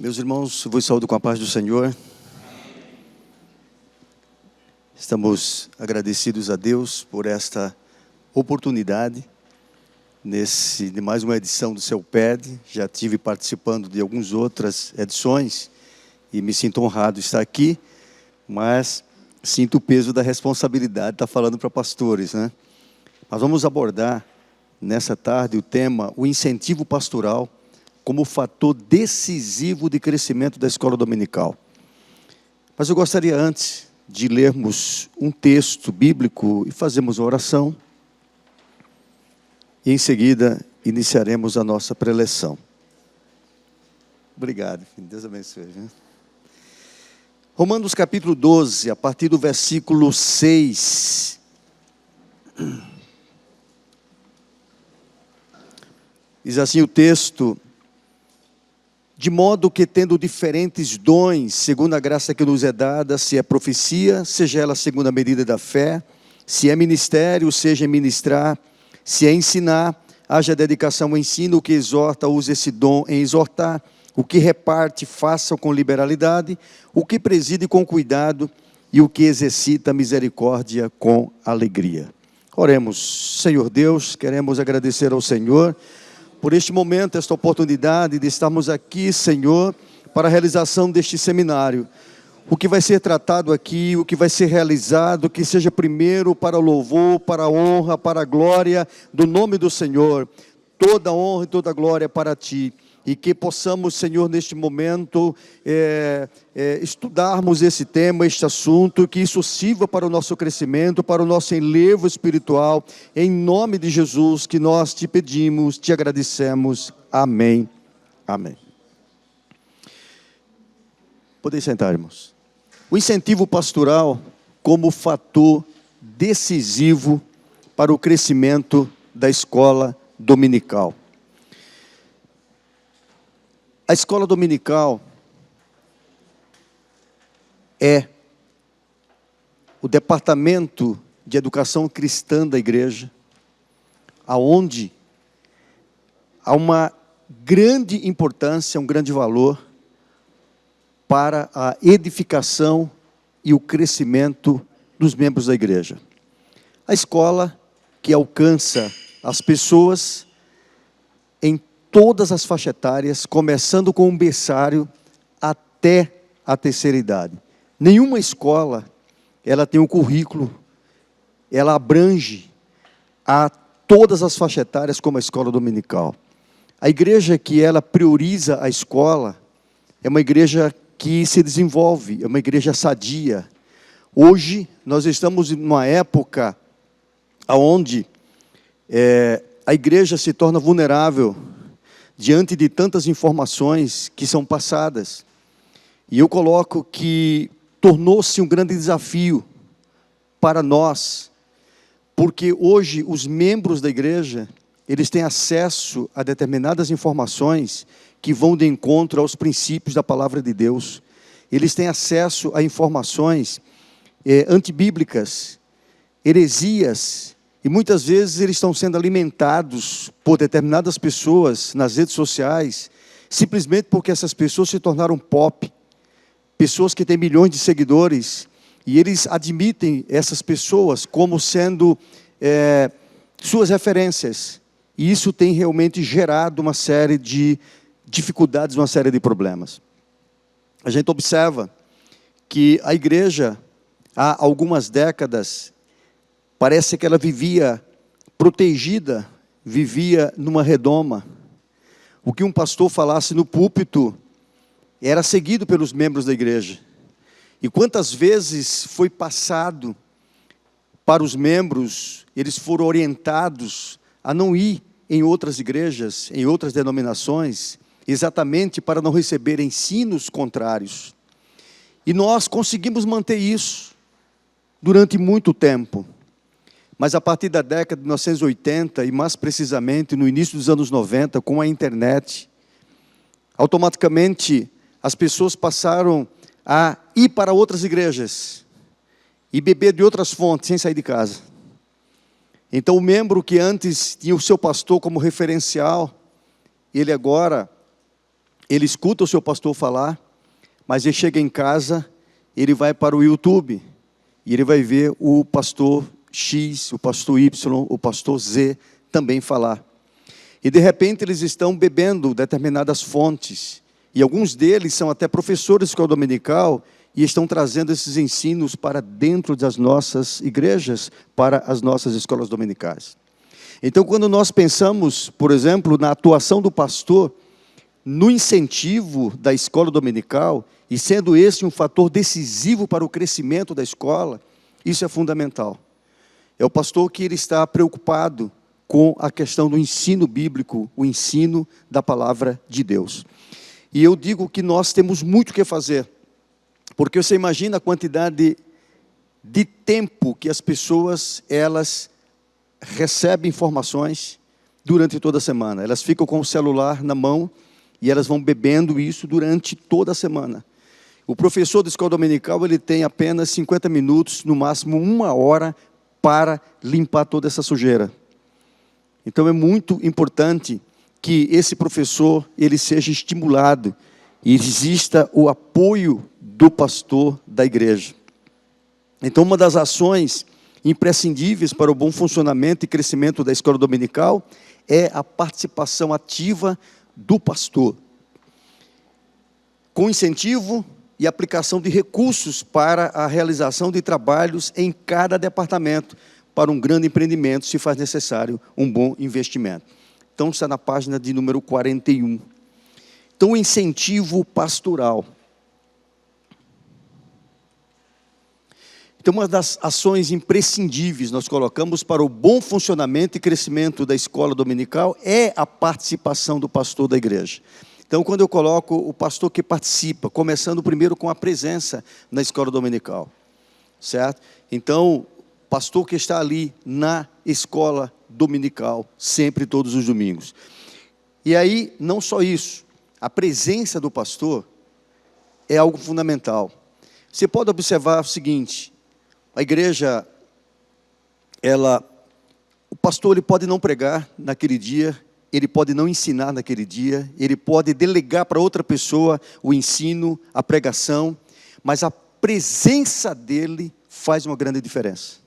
Meus irmãos, vos saúdo com a paz do Senhor. Estamos agradecidos a Deus por esta oportunidade, de mais uma edição do Seu PED. Já tive participando de algumas outras edições e me sinto honrado de estar aqui, mas sinto o peso da responsabilidade de estar falando para pastores, né? Nós vamos abordar nessa tarde o tema, o incentivo pastoral, como fator decisivo de crescimento da escola dominical. Mas eu gostaria antes de lermos um texto bíblico e fazermos uma oração. E em seguida iniciaremos a nossa preleção. Obrigado, Deus abençoe. Romanos capítulo 12, a partir do versículo 6. Diz assim o texto: de modo que, tendo diferentes dons, segundo a graça que nos é dada, se é profecia, seja ela segundo a medida da fé, se é ministério, seja ministrar, se é ensinar, haja dedicação ao ensino, o que exorta, use esse dom em exortar, o que reparte, faça com liberalidade, o que preside com cuidado, e o que exercita a misericórdia com alegria. Oremos. Senhor Deus, queremos agradecer ao Senhor por este momento, esta oportunidade de estarmos aqui, Senhor, para a realização deste seminário. O que vai ser tratado aqui, o que vai ser realizado, que seja primeiro para o louvor, para a honra, para a glória do nome do Senhor. Toda a honra e toda a glória para Ti. E que possamos, Senhor, neste momento, estudarmos esse tema, este assunto, que isso sirva para o nosso crescimento, para o nosso enlevo espiritual, em nome de Jesus, que nós te pedimos, te agradecemos. Amém. Amém. Podem sentar, irmãos. O incentivo pastoral como fator decisivo para o crescimento da escola dominical. A escola dominical é o departamento de educação cristã da igreja, aonde há uma grande importância, um grande valor para a edificação e o crescimento dos membros da igreja. A escola que alcança as pessoas em todas as faixas etárias, começando com um berçário até a terceira idade. Nenhuma escola, ela tem um currículo, ela abrange a todas as faixas etárias como a escola dominical. A igreja que ela prioriza a escola é uma igreja que se desenvolve, é uma igreja sadia. Hoje, nós estamos numa época onde a igreja se torna vulnerável diante de tantas informações que são passadas. E eu coloco que tornou-se um grande desafio para nós, porque hoje os membros da igreja, eles têm acesso a determinadas informações que vão de encontro aos princípios da palavra de Deus. Eles têm acesso a informações antibíblicas, heresias, e muitas vezes eles estão sendo alimentados por determinadas pessoas nas redes sociais, simplesmente porque essas pessoas se tornaram pop, pessoas que têm milhões de seguidores, e eles admitem essas pessoas como sendo suas referências. E isso tem realmente gerado uma série de dificuldades, uma série de problemas. A gente observa que a igreja, há algumas décadas, parece que ela vivia protegida, vivia numa redoma. O que um pastor falasse no púlpito era seguido pelos membros da igreja. E quantas vezes foi passado para os membros, eles foram orientados a não ir em outras igrejas, em outras denominações, exatamente para não receber ensinos contrários. E nós conseguimos manter isso durante muito tempo. Mas a partir da década de 1980, e mais precisamente no início dos anos 90, com a internet, automaticamente as pessoas passaram a ir para outras igrejas e beber de outras fontes sem sair de casa. Então o membro que antes tinha o seu pastor como referencial, ele agora ele escuta o seu pastor falar, mas ele chega em casa, ele vai para o YouTube, e ele vai ver o pastor X, o pastor Y, o pastor Z também falar. E de repente eles estão bebendo determinadas fontes, e alguns deles são até professores de escola dominical, e estão trazendo esses ensinos para dentro das nossas igrejas, para as nossas escolas dominicais. Então, quando nós pensamos, por exemplo, na atuação do pastor, no incentivo da escola dominical, e sendo esse um fator decisivo para o crescimento da escola, isso é fundamental. É o pastor que ele está preocupado com a questão do ensino bíblico, o ensino da palavra de Deus. E eu digo que nós temos muito o que fazer, porque você imagina a quantidade de tempo que as pessoas, elas recebem informações durante toda a semana. Elas ficam com o celular na mão e elas vão bebendo isso durante toda a semana. O professor da escola dominical, ele tem apenas 50 minutos, no máximo 1 hora, para limpar toda essa sujeira. Então é muito importante que esse professor, ele seja estimulado e exista o apoio do pastor da igreja. Então, uma das ações imprescindíveis para o bom funcionamento e crescimento da escola dominical é a participação ativa do pastor, com incentivo e aplicação de recursos para a realização de trabalhos em cada departamento. Para um grande empreendimento, se faz necessário um bom investimento. Então, está na página de número 41. Então, o incentivo pastoral. Então, uma das ações imprescindíveis nós colocamos para o bom funcionamento e crescimento da escola dominical é a participação do pastor da igreja. Então, quando eu coloco o pastor que participa, começando primeiro com a presença na escola dominical, certo? Então, pastor que está ali na escola dominical, sempre, todos os domingos. E aí, não só isso, a presença do pastor é algo fundamental. Você pode observar o seguinte: a igreja, o pastor, ele pode não pregar naquele dia, ele pode não ensinar naquele dia, ele pode delegar para outra pessoa o ensino, a pregação, mas a presença dele faz uma grande diferença.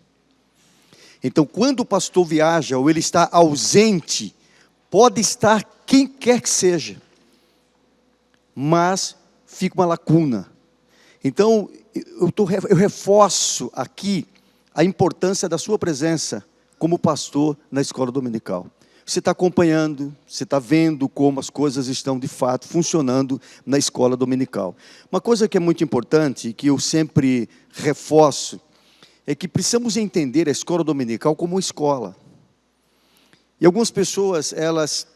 Então, quando o pastor viaja ou ele está ausente, pode estar quem quer que seja, mas fica uma lacuna. Então, eu reforço aqui a importância da sua presença como pastor na escola dominical. Você está acompanhando, você está vendo como as coisas estão de fato funcionando na escola dominical. Uma coisa que é muito importante, que eu sempre reforço, é que precisamos entender a escola dominical como uma escola. E algumas pessoas, elas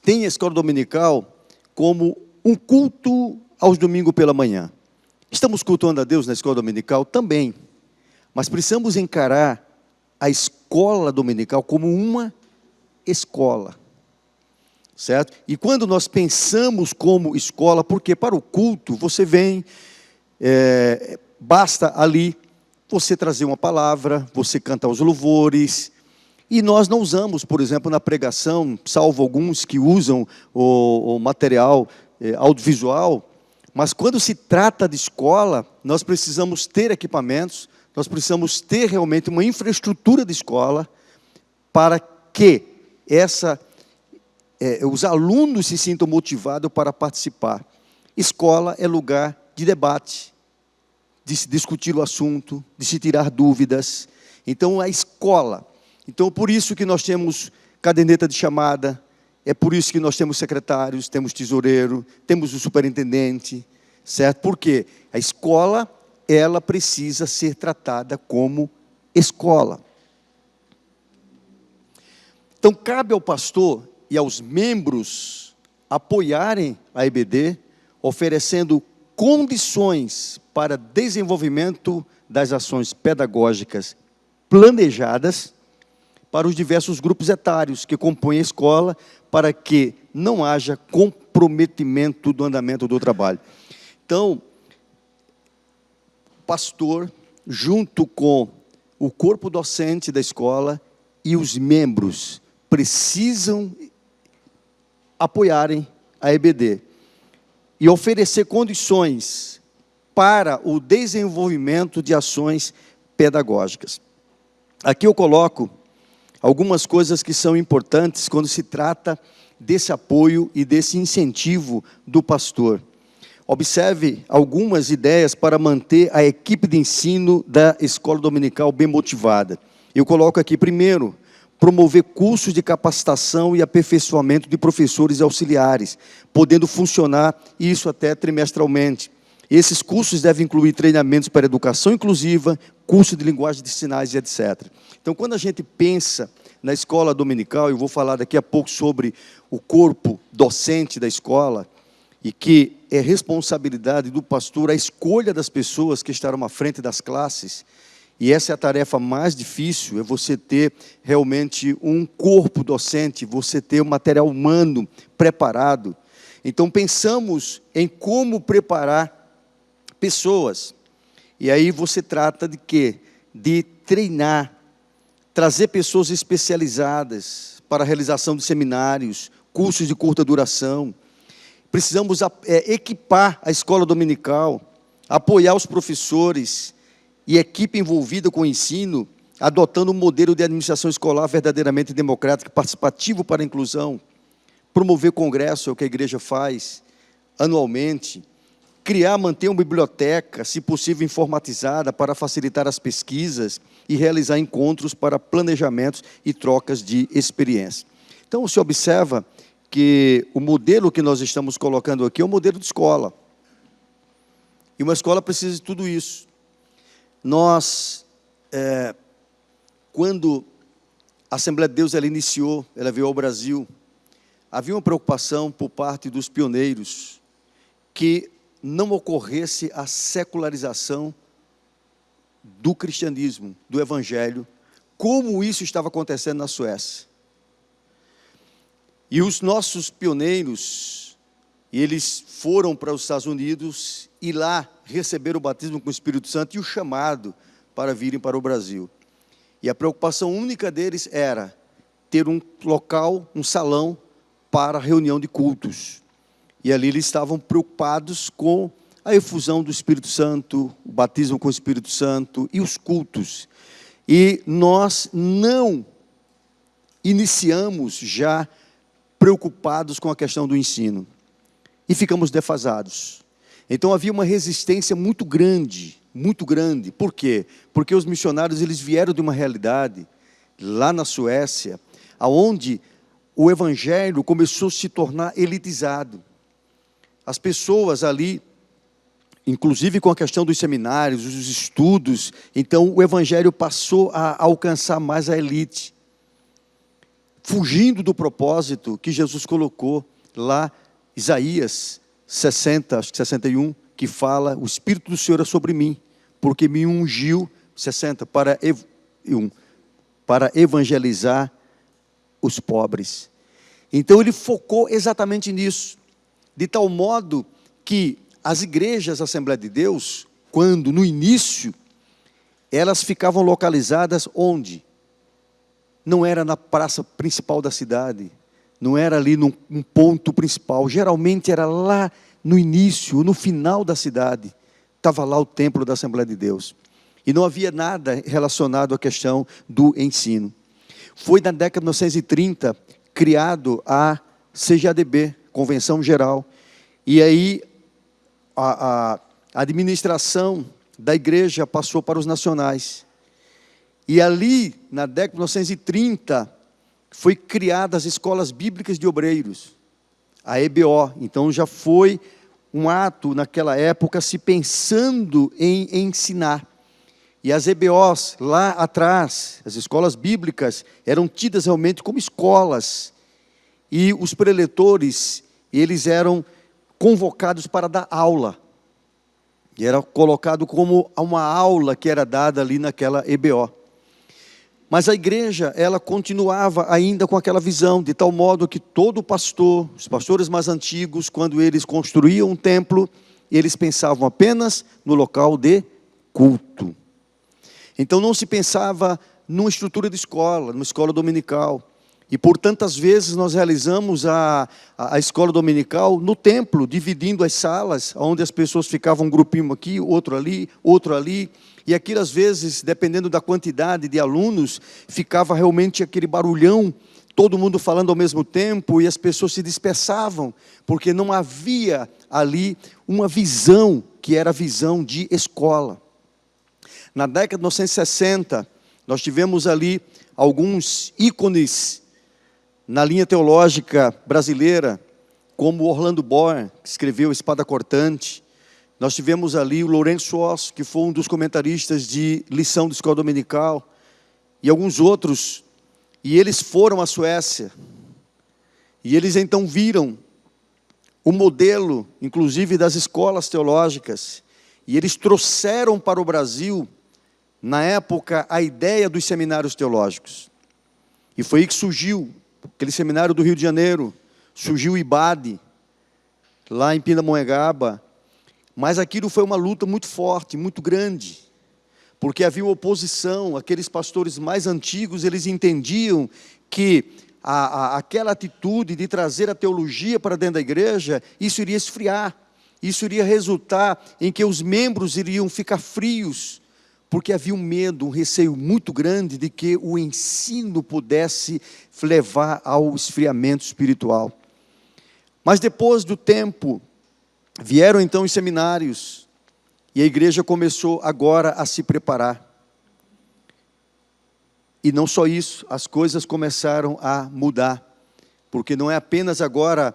têm a escola dominical como um culto aos domingos pela manhã. Estamos cultuando a Deus na escola dominical? Também. Mas precisamos encarar a escola dominical como uma escola. Certo? E quando nós pensamos como escola, porque para o culto, você vem, basta ali você trazer uma palavra, você cantar os louvores, e nós não usamos, por exemplo, na pregação, salvo alguns que usam o material audiovisual, mas quando se trata de escola, nós precisamos ter equipamentos, nós precisamos ter realmente uma infraestrutura de escola, para que os alunos se sintam motivados para participar. Escola é lugar de debate, de se discutir o assunto, de se tirar dúvidas. Então, a escola. Então, por isso que nós temos caderneta de chamada, é por isso que nós temos secretários, temos tesoureiro, temos o superintendente, certo? Porque a escola, ela precisa ser tratada como escola. Então, cabe ao pastor e aos membros apoiarem a EBD, oferecendo condições para desenvolvimento das ações pedagógicas planejadas para os diversos grupos etários que compõem a escola, para que não haja comprometimento do andamento do trabalho. Então, o pastor, junto com o corpo docente da escola e os membros, precisam apoiarem a EBD. e oferecer condições para o desenvolvimento de ações pedagógicas. Aqui eu coloco algumas coisas que são importantes quando se trata desse apoio e desse incentivo do pastor. Observe algumas ideias para manter a equipe de ensino da escola dominical bem motivada. Eu coloco aqui, primeiro, promover cursos de capacitação e aperfeiçoamento de professores e auxiliares, podendo funcionar isso até trimestralmente. Esses cursos devem incluir treinamentos para educação inclusiva, curso de linguagem de sinais e etc. Então, quando a gente pensa na escola dominical, eu vou falar daqui a pouco sobre o corpo docente da escola, e que é responsabilidade do pastor a escolha das pessoas que estarão à frente das classes, e essa é a tarefa mais difícil, é você ter realmente um corpo docente, você ter um material humano preparado. Então, pensamos em como preparar pessoas. E aí você trata de quê? De treinar, trazer pessoas especializadas para a realização de seminários, cursos de curta duração. Precisamos equipar a escola dominical, apoiar os professores e equipe envolvida com o ensino, adotando um modelo de administração escolar verdadeiramente democrático e participativo para a inclusão, promover congresso, é o que a igreja faz anualmente, manter uma biblioteca, se possível informatizada, para facilitar as pesquisas e realizar encontros para planejamentos e trocas de experiência. Então, se observa que o modelo que nós estamos colocando aqui é um modelo de escola. E uma escola precisa de tudo isso. Nós, quando a Assembleia de Deus ela iniciou, ela veio ao Brasil, havia uma preocupação por parte dos pioneiros que não ocorresse a secularização do cristianismo, do evangelho, como isso estava acontecendo na Suécia. E os nossos pioneiros, eles foram para os Estados Unidos e lá receberam o batismo com o Espírito Santo e o chamado para virem para o Brasil. E a preocupação única deles era ter um local, um salão para reunião de cultos. E ali eles estavam preocupados com a efusão do Espírito Santo, o batismo com o Espírito Santo e os cultos. E nós não iniciamos já preocupados com a questão do ensino. E ficamos defasados. Então havia uma resistência muito grande, muito grande. Por quê? Porque os missionários eles vieram de uma realidade, lá na Suécia, onde o evangelho começou a se tornar elitizado. As pessoas ali, inclusive com a questão dos seminários, os estudos, então o evangelho passou a alcançar mais a elite, fugindo do propósito que Jesus colocou lá, Isaías 60, acho que 61, que fala, o Espírito do Senhor é sobre mim, porque me ungiu, 60, para evangelizar os pobres. Então ele focou exatamente nisso, de tal modo que as igrejas da Assembleia de Deus, quando no início, elas ficavam localizadas onde? Não era na praça principal da cidade, não era ali num ponto principal, geralmente era lá no início, no final da cidade, estava lá o templo da Assembleia de Deus. E não havia nada relacionado à questão do ensino. Foi na década de 1930 criado a CGADB, Convenção Geral, e aí a administração da igreja passou para os nacionais. E ali, na década de 1930, foi criadas as escolas bíblicas de obreiros, a EBO. Então já foi um ato naquela época se pensando em ensinar. E as EBOs lá atrás, as escolas bíblicas, eram tidas realmente como escolas. E os preletores, eles eram convocados para dar aula. E era colocado como uma aula que era dada ali naquela EBO. Mas a igreja, ela continuava ainda com aquela visão, de tal modo que todo pastor, os pastores mais antigos, quando eles construíam um templo, eles pensavam apenas no local de culto. Então não se pensava numa estrutura de escola, numa escola dominical. E por tantas vezes nós realizamos a escola dominical no templo, dividindo as salas, onde as pessoas ficavam um grupinho aqui, outro ali. E aquilo, às vezes, dependendo da quantidade de alunos, ficava realmente aquele barulhão, todo mundo falando ao mesmo tempo, e as pessoas se dispersavam, porque não havia ali uma visão, que era a visão de escola. Na década de 1960, nós tivemos ali alguns ícones na linha teológica brasileira, como Orlando Bohr, que escreveu Espada Cortante. Nós tivemos ali o Lourenço Osso, que foi um dos comentaristas de lição de escola dominical, e alguns outros. E eles foram à Suécia, e eles então viram o modelo, inclusive das escolas teológicas, e eles trouxeram para o Brasil, na época, a ideia dos seminários teológicos. E foi aí que surgiu aquele seminário do Rio de Janeiro, surgiu o IBAD, lá em Pindamonhangaba, mas aquilo foi uma luta muito forte, muito grande, porque havia oposição, aqueles pastores mais antigos, eles entendiam que aquela atitude de trazer a teologia para dentro da igreja, isso iria esfriar, isso iria resultar em que os membros iriam ficar frios, porque havia um medo, um receio muito grande de que o ensino pudesse levar ao esfriamento espiritual. Mas depois do tempo, vieram então os seminários, e a igreja começou agora a se preparar. E não só isso, as coisas começaram a mudar, porque não é apenas agora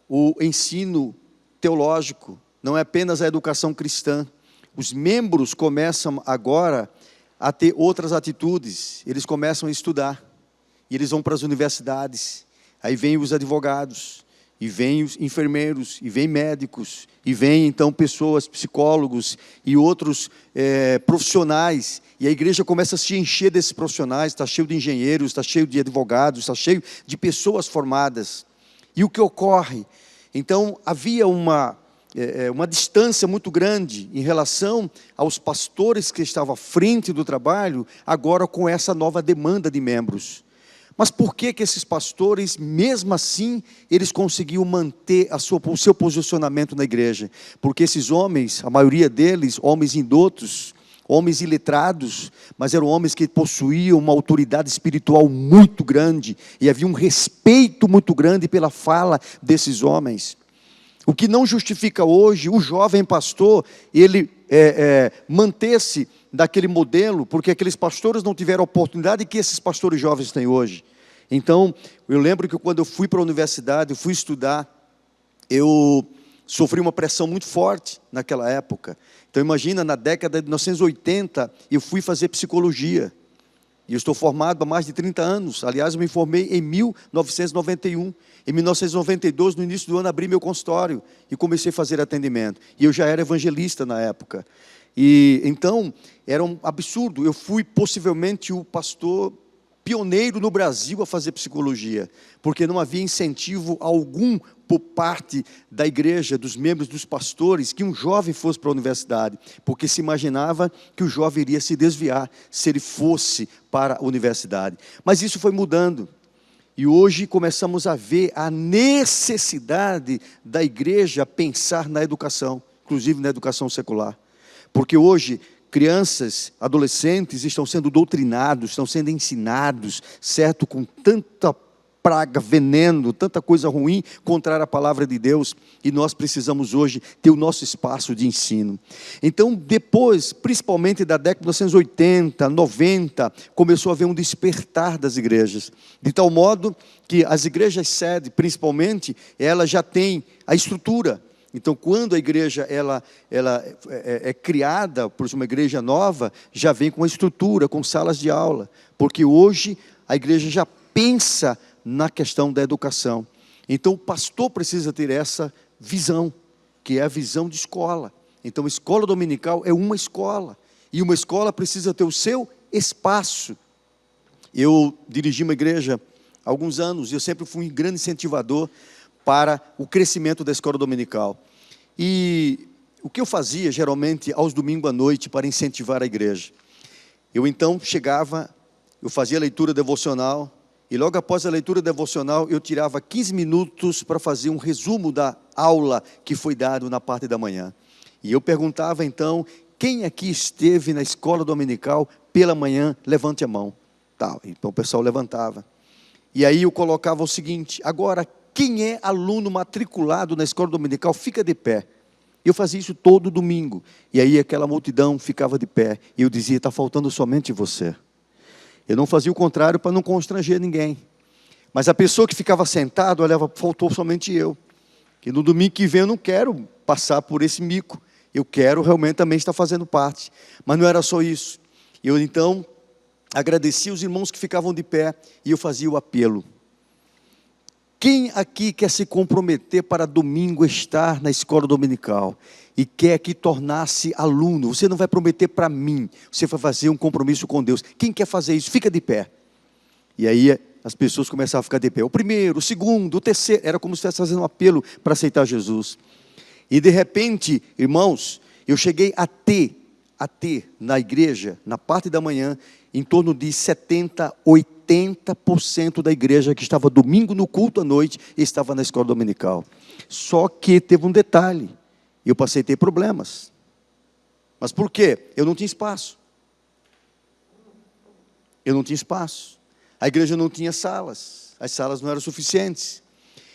o ensino teológico, não é apenas a educação cristã. Os membros começam agora a ter outras atitudes, eles começam a estudar, e eles vão para as universidades, aí vêm os advogados, e vêm os enfermeiros, e vêm médicos, e vêm então pessoas, psicólogos e outros profissionais, e a igreja começa a se encher desses profissionais, está cheio de engenheiros, está cheio de advogados, está cheio de pessoas formadas. E o que ocorre? Então havia uma distância muito grande em relação aos pastores que estavam à frente do trabalho, agora com essa nova demanda de membros. Mas por que esses pastores, mesmo assim, eles conseguiam manter o seu posicionamento na igreja? Porque esses homens, a maioria deles, homens indotos, homens iletrados, mas eram homens que possuíam uma autoridade espiritual muito grande, e havia um respeito muito grande pela fala desses homens. O que não justifica hoje o jovem pastor, ele manter-se daquele modelo, porque aqueles pastores não tiveram a oportunidade que esses pastores jovens têm hoje. Então, eu lembro que quando eu fui para a universidade, eu fui estudar, eu sofri uma pressão muito forte naquela época. Então, imagina, na década de 1980, eu fui fazer psicologia. E eu estou formado há mais de 30 anos. Aliás, eu me formei em 1991. Em 1992, no início do ano, abri meu consultório e comecei a fazer atendimento. E eu já era evangelista na época. E então, era um absurdo. Eu fui possivelmente o pastor pioneiro no Brasil a fazer psicologia, porque não havia incentivo algum por parte da igreja, dos membros, dos pastores, que um jovem fosse para a universidade, porque se imaginava que o jovem iria se desviar se ele fosse para a universidade. Mas isso foi mudando, e hoje começamos a ver a necessidade da igreja pensar na educação, inclusive na educação secular, porque hoje crianças, adolescentes estão sendo doutrinados, estão sendo ensinados, certo, com tanta praga, veneno, tanta coisa ruim, contrária à palavra de Deus, e nós precisamos hoje ter o nosso espaço de ensino. Então, depois, principalmente da década de 1980, 90, começou a haver um despertar das igrejas, de tal modo que as igrejas sede, principalmente, elas já têm a estrutura. Então, quando a igreja ela é criada por uma igreja nova, já vem com uma estrutura, com salas de aula, porque hoje a igreja já pensa na questão da educação. Então, o pastor precisa ter essa visão, que é a visão de escola. Então, a escola dominical é uma escola, e uma escola precisa ter o seu espaço. Eu dirigi uma igreja há alguns anos, e eu sempre fui um grande incentivador para o crescimento da escola dominical. E o que eu fazia, geralmente, aos domingos à noite, para incentivar a igreja? Eu, então, chegava, eu fazia a leitura devocional, E logo após a leitura devocional, eu tirava 15 minutos para fazer um resumo da aula que foi dado na parte da manhã. E eu perguntava então, quem aqui esteve na escola dominical pela manhã, levante a mão. Tá, então o pessoal levantava. E aí eu colocava o seguinte: agora, quem é aluno matriculado na escola dominical, fica de pé. Eu fazia isso todo domingo. E aí aquela multidão ficava de pé. E eu dizia, está faltando somente você. Eu não fazia o contrário para não constranger ninguém. Mas a pessoa que ficava sentada, olhava, faltou somente eu. Que no domingo que vem eu não quero passar por esse mico. Eu quero realmente também estar fazendo parte. Mas não era só isso. Eu então agradecia os irmãos que ficavam de pé e eu fazia o apelo. Quem aqui quer se comprometer para domingo estar na escola dominical e quer que tornar-se aluno? Você não vai prometer para mim, você vai fazer um compromisso com Deus. Quem quer fazer isso, fica de pé. E aí as pessoas começavam a ficar de pé. O primeiro, o segundo, o terceiro, era como se estivesse fazendo um apelo para aceitar Jesus. E de repente, irmãos, eu cheguei a ter na igreja, na parte da manhã, em torno de 70, 80% da igreja que estava domingo no culto à noite, estava na escola dominical. Só que teve um detalhe, eu passei a ter problemas. Mas por quê? Eu não tinha espaço. Eu não tinha espaço. A igreja não tinha salas, as salas não eram suficientes.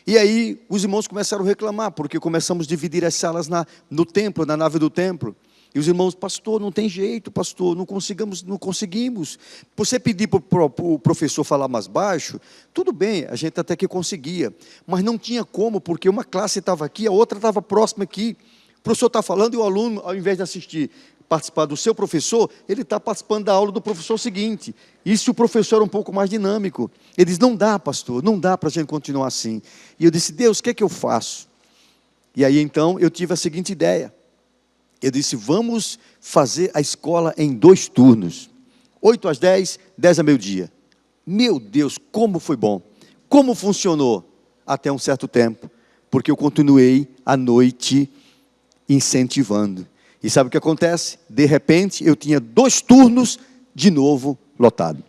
E aí os irmãos começaram a reclamar, porque começamos a dividir as salas no templo, na nave do templo. E os irmãos, pastor, não tem jeito, pastor, não conseguimos. Você pedir para o professor falar mais baixo, tudo bem, a gente até que conseguia. Mas não tinha como, porque uma classe estava aqui, a outra estava próxima aqui. O professor está falando e o aluno, ao invés de participar do seu professor, ele está participando da aula do professor seguinte. E se o professor era um pouco mais dinâmico, ele diz, não dá, pastor, não dá para a gente continuar assim. E eu disse, Deus, o que é que eu faço? E aí então eu tive a seguinte ideia. Eu disse, vamos fazer a escola em 2 turnos. 8 às 10, 10 a meio-dia. Meu Deus, como foi bom. Como funcionou? Até um certo tempo. Porque eu continuei à noite incentivando. E sabe o que acontece? De repente, eu tinha 2 turnos de novo lotado.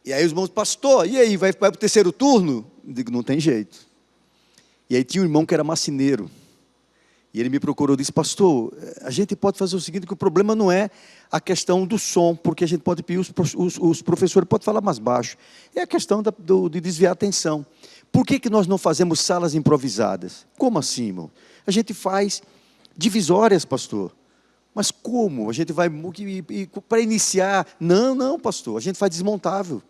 E aí os irmãos, pastor, e aí, vai para o 3º turno? Eu digo, não tem jeito. E aí tinha um irmão que era marceneiro. E ele me procurou e disse, pastor, a gente pode fazer o seguinte, que o problema não é a questão do som, porque a gente pode pedir, os professores podem falar mais baixo. É a questão de desviar a atenção. Por que nós não fazemos salas improvisadas? Como assim, irmão? A gente faz divisórias, pastor. Mas como? A gente vai, para iniciar, não, pastor, a gente faz desmontável.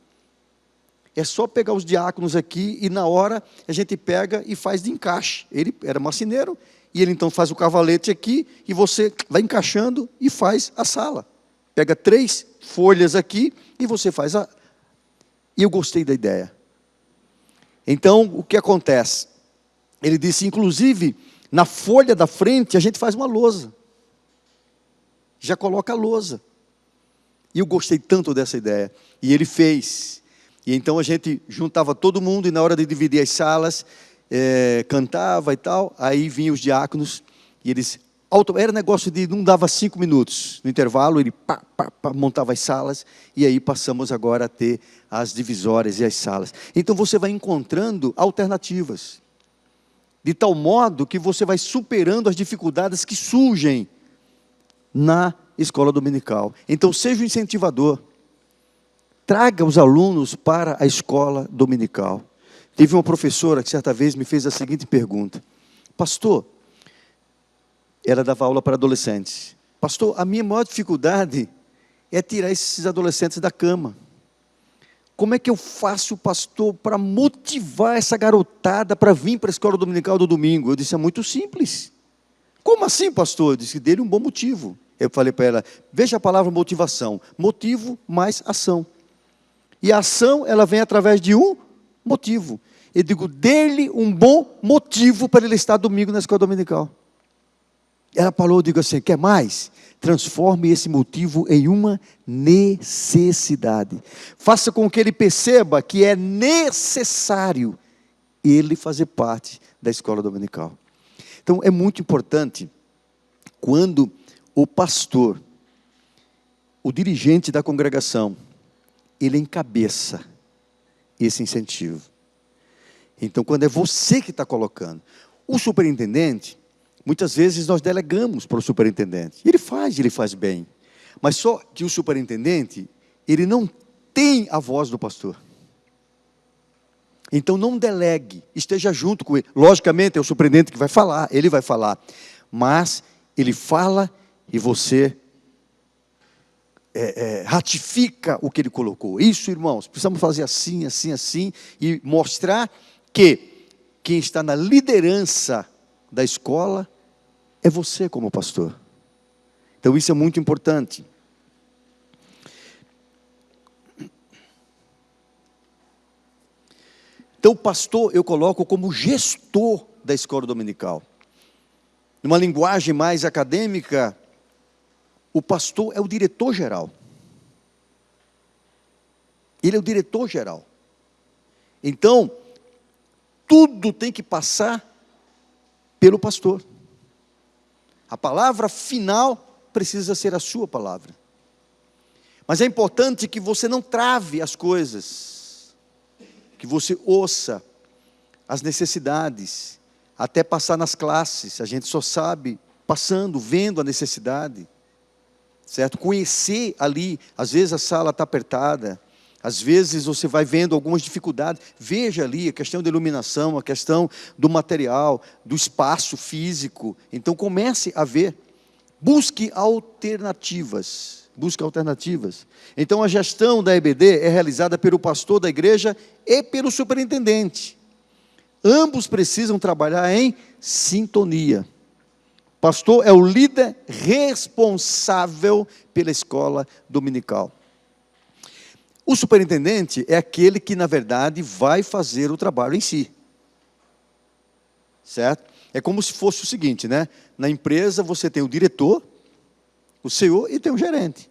É só pegar os diáconos aqui e na hora a gente pega e faz de encaixe. Ele era marceneiro, e ele então faz o cavalete aqui, e você vai encaixando e faz a sala. Pega 3 folhas aqui, e você faz a... E eu gostei da ideia. Então, o que acontece? Ele disse, inclusive, na folha da frente, a gente faz uma lousa. Já coloca a lousa. E eu gostei tanto dessa ideia. E ele fez. E então a gente juntava todo mundo, e na hora de dividir as salas, cantava e tal, aí vinham os diáconos, e eles, era negócio de, não dava 5 minutos, no intervalo, ele montava as salas, e aí passamos agora a ter as divisórias e as salas. Então você vai encontrando alternativas, de tal modo que você vai superando as dificuldades que surgem na escola dominical. Então seja um incentivador, traga os alunos para a escola dominical. Teve uma professora que certa vez me fez a seguinte pergunta, pastor, ela dava aula para adolescentes, pastor, a minha maior dificuldade é tirar esses adolescentes da cama. Como é que eu faço, pastor, para motivar essa garotada para vir para a escola dominical do domingo? Eu disse, é muito simples. Como assim, pastor? Eu disse, dele um bom motivo. Eu falei para ela, veja a palavra motivação, motivo mais ação. E a ação, ela vem através de um motivo. Eu digo, dê-lhe um bom motivo para ele estar domingo na escola dominical. Ela falou, eu digo assim, quer mais? Transforme esse motivo em uma necessidade. Faça com que ele perceba que é necessário ele fazer parte da escola dominical. Então, é muito importante, quando o pastor, o dirigente da congregação, ele encabeça esse incentivo. Então, quando é você que está colocando. O superintendente, muitas vezes nós delegamos para o superintendente. Ele faz bem. Mas só que o superintendente, ele não tem a voz do pastor. Então não delegue, esteja junto com ele. Logicamente é o superintendente que vai falar, ele vai falar. Mas ele fala e você ratifica o que ele colocou. Isso, irmãos, precisamos fazer assim, assim, assim. E mostrar que quem está na liderança da escola é você como pastor. Então isso é muito importante. Então o pastor eu coloco como gestor da escola dominical. Numa linguagem mais acadêmica, o pastor é o diretor-geral. Ele é o diretor-geral. Então, tudo tem que passar pelo pastor. A palavra final precisa ser a sua palavra. Mas é importante que você não trave as coisas, que você ouça as necessidades, até passar nas classes. A gente só sabe passando, vendo a necessidade, certo? Conhecer ali, às vezes a sala está apertada, às vezes você vai vendo algumas dificuldades, veja ali a questão da iluminação, a questão do material, do espaço físico. Então comece a ver, busque alternativas. Então a gestão da EBD é realizada pelo pastor da igreja e pelo superintendente. Ambos precisam trabalhar em sintonia. Pastor é o líder responsável pela escola dominical. O superintendente é aquele que, na verdade, vai fazer o trabalho em si. Certo? É como se fosse o seguinte, né? Na empresa você tem o diretor, o CEO e tem o gerente.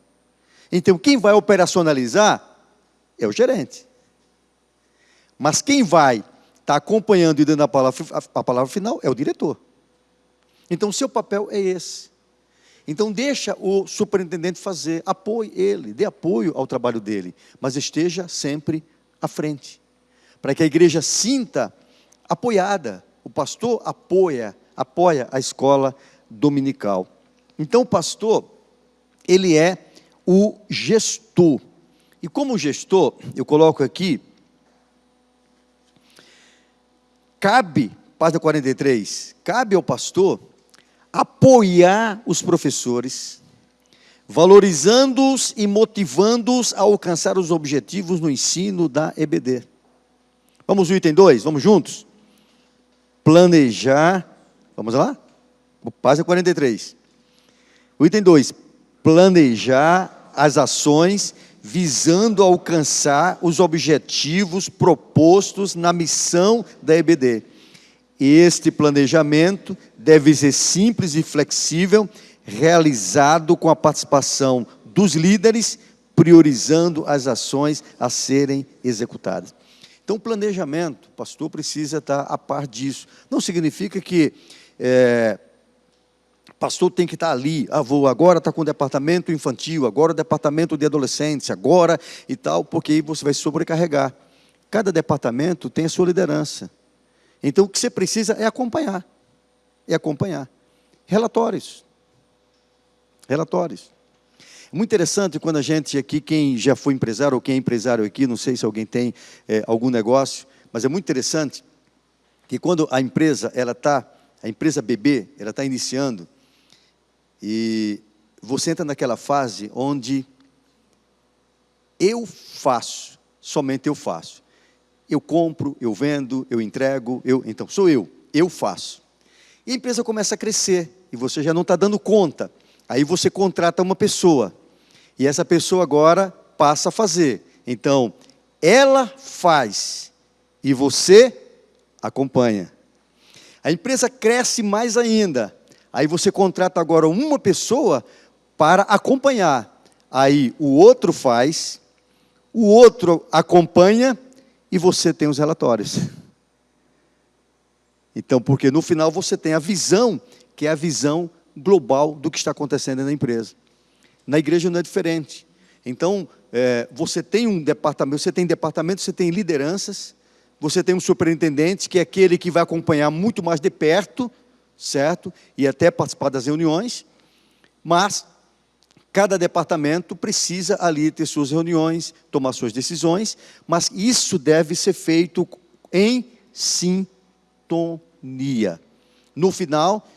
Então, quem vai operacionalizar é o gerente. Mas quem vai estar acompanhando e dando a palavra final é o diretor. Então, o seu papel é esse. Então, deixa o superintendente fazer, apoie ele, dê apoio ao trabalho dele, mas esteja sempre à frente, para que a igreja sinta apoiada. O pastor apoia a escola dominical. Então, o pastor, ele é o gestor. E como gestor, eu coloco aqui, página 43, cabe ao pastor apoiar os professores, valorizando-os e motivando-os a alcançar os objetivos no ensino da EBD. Vamos ao item 2, vamos juntos? Planejar, vamos lá? Página 43. O item 2, planejar as ações visando alcançar os objetivos propostos na missão da EBD. Este planejamento deve ser simples e flexível, realizado com a participação dos líderes, priorizando as ações a serem executadas. Então, o planejamento, o pastor precisa estar a par disso. Não significa que pastor tem que estar ali, vou agora estar com o departamento infantil, agora o departamento de adolescentes, agora e tal, porque aí você vai sobrecarregar. Cada departamento tem a sua liderança. Então, o que você precisa é acompanhar. Relatórios. É muito interessante quando a gente aqui, quem já foi empresário ou quem é empresário aqui, não sei se alguém tem algum negócio, mas é muito interessante que quando a empresa bebê, ela está iniciando, e você entra naquela fase onde eu faço, somente eu faço. Eu compro, eu vendo, eu entrego, então sou eu faço. E a empresa começa a crescer, e você já não está dando conta. Aí você contrata uma pessoa, e essa pessoa agora passa a fazer. Então, ela faz, e você acompanha. A empresa cresce mais ainda, aí você contrata agora uma pessoa para acompanhar. Aí o outro faz, o outro acompanha, e você tem os relatórios. Então, porque no final você tem a visão, que é a visão global do que está acontecendo na empresa. Na igreja não é diferente. Então, você tem um departamento, você tem lideranças, você tem um superintendente, que é aquele que vai acompanhar muito mais de perto, certo? E até participar das reuniões, mas cada departamento precisa ali ter suas reuniões, tomar suas decisões, mas isso deve ser feito em sintonia. No final,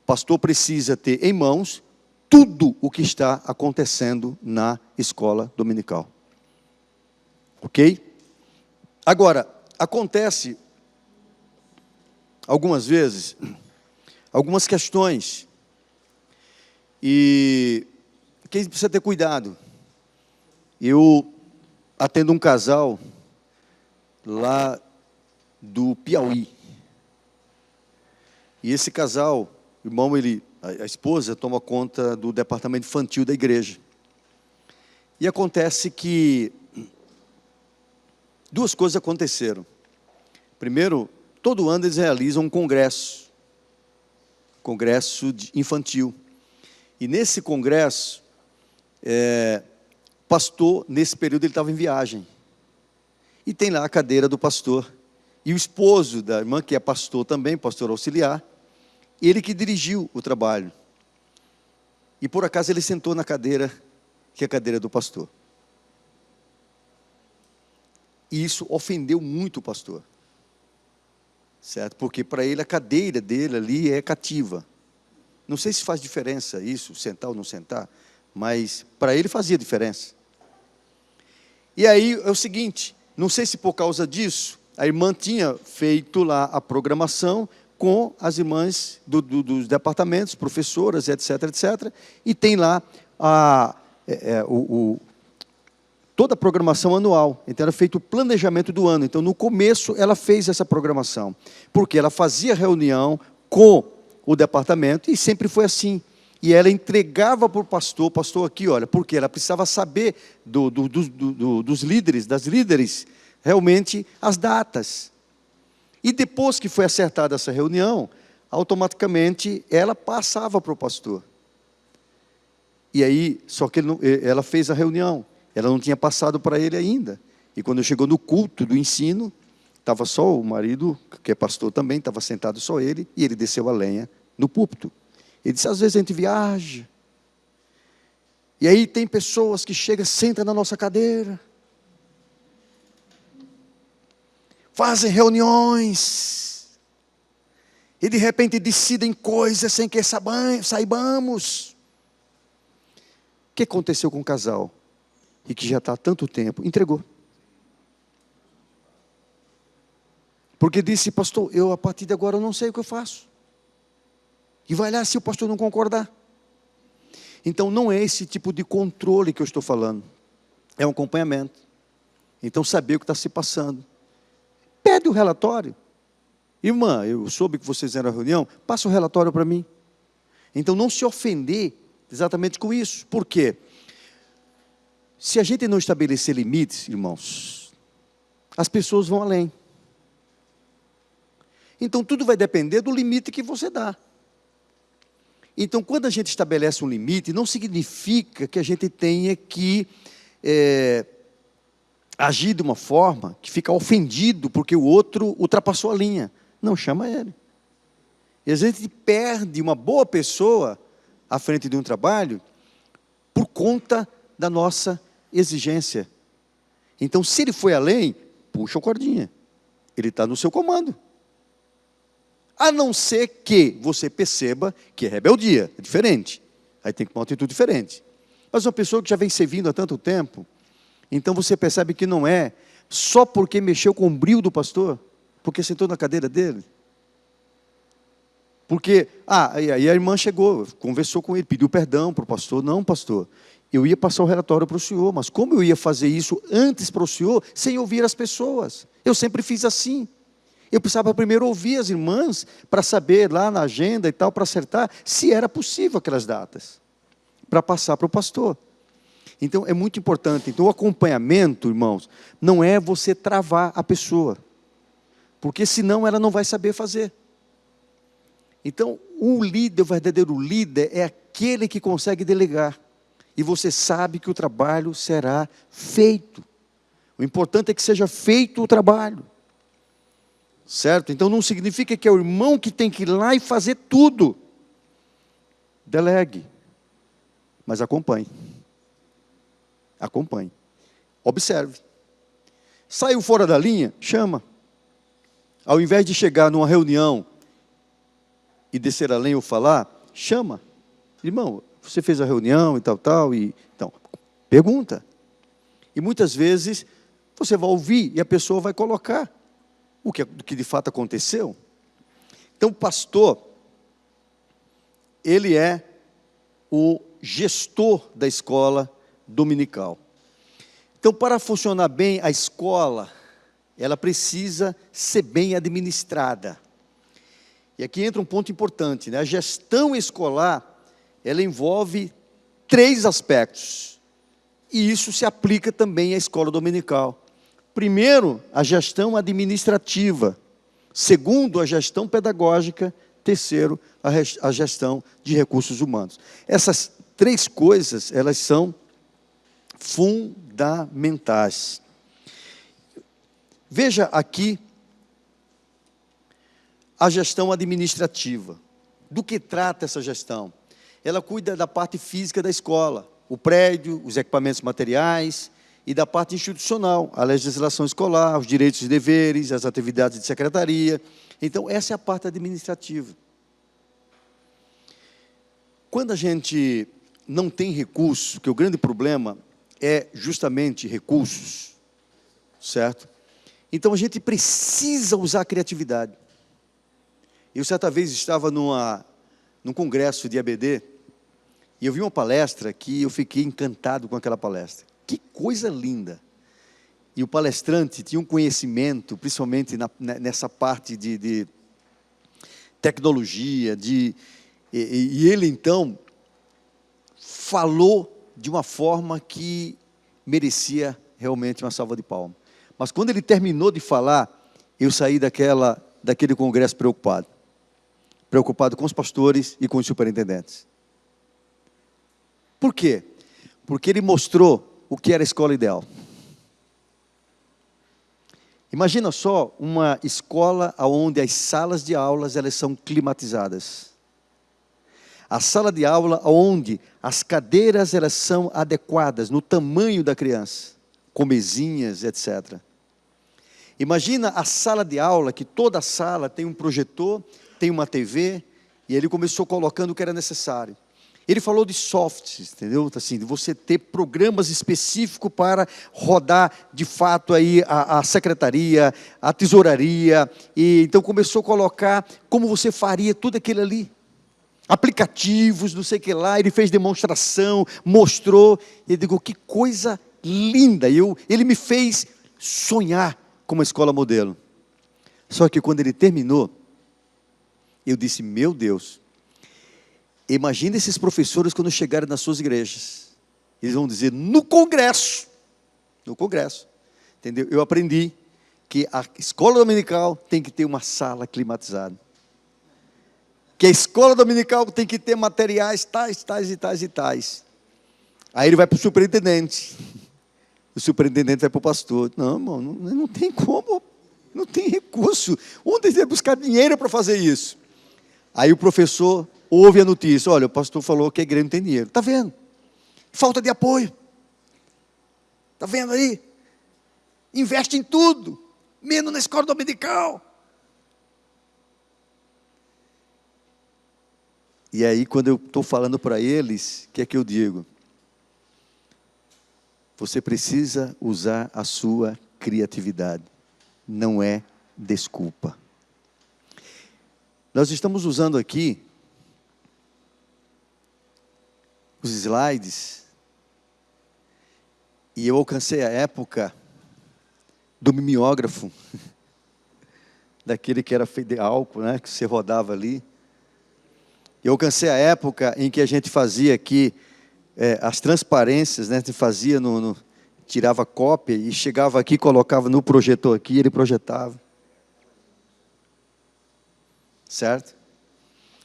o pastor precisa ter em mãos tudo o que está acontecendo na escola dominical. Ok? Agora, acontece, algumas vezes, algumas questões, e quem precisa ter cuidado. Eu atendo um casal lá do Piauí. E esse casal, irmão, a esposa toma conta do departamento infantil da igreja. E acontece que duas coisas aconteceram. Primeiro, todo ano eles realizam um congresso infantil. E nesse congresso, pastor, nesse período ele estava em viagem. E tem lá a cadeira do pastor. E o esposo da irmã, que é pastor também, pastor auxiliar, ele que dirigiu o trabalho. E por acaso ele sentou na cadeira, que é a cadeira do pastor. E isso ofendeu muito o pastor. Certo? Porque para ele a cadeira dele ali é cativa. Não sei se faz diferença isso, sentar ou não sentar, mas para ele fazia diferença. E aí é o seguinte, não sei se por causa disso, a irmã tinha feito lá a programação com as irmãs dos departamentos, professoras, etc, etc. E tem lá toda a programação anual. Então, era feito o planejamento do ano. Então, no começo, ela fez essa programação. Porque ela fazia reunião com o departamento, e sempre foi assim. E ela entregava para o pastor aqui, olha, porque ela precisava saber dos líderes, das líderes, realmente, as datas. E depois que foi acertada essa reunião, automaticamente ela passava para o pastor. E aí, só que ela fez a reunião, ela não tinha passado para ele ainda. E quando chegou no culto do ensino, estava só o marido, que é pastor também, estava sentado só ele, e ele desceu a lenha no púlpito. Ele disse, às vezes a gente viaja, e aí tem pessoas que chegam, sentam na nossa cadeira, fazem reuniões, e de repente decidem coisas sem que saibamos. O que aconteceu com o casal? E que já está há tanto tempo, entregou. Porque disse, pastor, eu a partir de agora eu não sei o que eu faço. E vai lá se o pastor não concordar. Então não é esse tipo de controle que eu estou falando. É um acompanhamento. Então saber o que está se passando. Pede o relatório. Irmã, eu soube que vocês fizeram a reunião, passa o relatório para mim. Então não se ofender exatamente com isso. Por quê? Se a gente não estabelecer limites, irmãos, as pessoas vão além. Então tudo vai depender do limite que você dá. Então, quando a gente estabelece um limite, não significa que a gente tenha que agir de uma forma que fica ofendido porque o outro ultrapassou a linha. Não, chama ele. E às vezes a gente perde uma boa pessoa à frente de um trabalho por conta da nossa exigência. Então, se ele foi além, puxa a cordinha. Ele está no seu comando. A não ser que você perceba que é rebeldia, é diferente. Aí tem que tomar uma atitude diferente. Mas uma pessoa que já vem servindo há tanto tempo, então você percebe que não é só porque mexeu com o brio do pastor, porque sentou na cadeira dele. Porque, aí a irmã chegou, conversou com ele, pediu perdão para o pastor. Não, pastor, eu ia passar o relatório para o senhor, mas como eu ia fazer isso antes para o senhor, sem ouvir as pessoas? Eu sempre fiz assim. Eu precisava primeiro ouvir as irmãs, para saber lá na agenda e tal, para acertar, se era possível aquelas datas, para passar para o pastor. Então, é muito importante. Então, o acompanhamento, irmãos, não é você travar a pessoa, porque senão ela não vai saber fazer. Então, o líder, o verdadeiro líder, é aquele que consegue delegar. e você sabe que o trabalho será feito. O importante é que seja feito o trabalho. Certo? Então não significa que é o irmão que tem que ir lá e fazer tudo. Delegue. Mas acompanhe. Acompanhe. Observe. Saiu fora da linha? Chama. Ao invés de chegar numa reunião e descer além ou falar, chama. Irmão, você fez a reunião e tal, e então, pergunta. E muitas vezes você vai ouvir e a pessoa vai colocar o que de fato aconteceu. Então, o pastor, ele é o gestor da escola dominical. Então, para funcionar bem a escola, ela precisa ser bem administrada. E aqui entra um ponto importante, né? A gestão escolar, ela envolve 3 aspectos. E isso se aplica também à escola dominical. Primeiro, a gestão administrativa. Segundo, a gestão pedagógica. Terceiro, a gestão de recursos humanos. Essas 3 coisas, elas são fundamentais. Veja aqui a gestão administrativa. Do que trata essa gestão? Ela cuida da parte física da escola, o prédio, os equipamentos materiais, e da parte institucional, a legislação escolar, os direitos e deveres, as atividades de secretaria. Então, essa é a parte administrativa. Quando a gente não tem recursos, que o grande problema é justamente recursos, certo? Então, a gente precisa usar a criatividade. Eu, certa vez, estava num congresso de ABD, e eu vi uma palestra que eu fiquei encantado com aquela palestra. Que coisa linda! E o palestrante tinha um conhecimento, principalmente nessa parte de tecnologia, e ele, então, falou de uma forma que merecia realmente uma salva de palmas. Mas quando ele terminou de falar, eu saí daquele congresso preocupado com os pastores e com os superintendentes. Por quê? Porque ele mostrou o que era a escola ideal. Imagina só uma escola onde as salas de aulas elas são climatizadas. A sala de aula onde as cadeiras elas são adequadas no tamanho da criança, com mesinhas, etc. Imagina a sala de aula, que toda a sala tem um projetor, tem uma TV, e ele começou colocando o que era necessário. Ele falou de softs, entendeu? Assim, de você ter programas específicos para rodar, de fato, aí a secretaria, a tesouraria. E então começou a colocar como você faria tudo aquilo ali. Aplicativos, não sei o que lá. Ele fez demonstração, mostrou. E eu digo, que coisa linda. Ele me fez sonhar com uma escola modelo. Só que quando ele terminou, eu disse, meu Deus, imagina esses professores quando chegarem nas suas igrejas. Eles vão dizer, no congresso, entendeu? Eu aprendi que a escola dominical tem que ter uma sala climatizada. Que a escola dominical tem que ter materiais tais. Aí ele vai para o superintendente. O superintendente vai para o pastor. Não, irmão, não tem como, não tem recurso. Onde ele vai buscar dinheiro para fazer isso? Aí o professor ouve a notícia, olha, o pastor falou que a igreja não tem dinheiro. Está vendo? Falta de apoio. Está vendo aí? Investe em tudo, menos na escola dominical. E aí, quando eu estou falando para eles, o que é que eu digo? Você precisa usar a sua criatividade. Não é desculpa. Nós estamos usando aqui os slides, e eu alcancei a época do mimeógrafo, daquele que era feito de álcool, né, que você rodava ali. Eu alcancei a época em que a gente fazia aqui as transparências, né, a gente fazia tirava cópia e chegava aqui, colocava no projetor aqui, e ele projetava. Certo?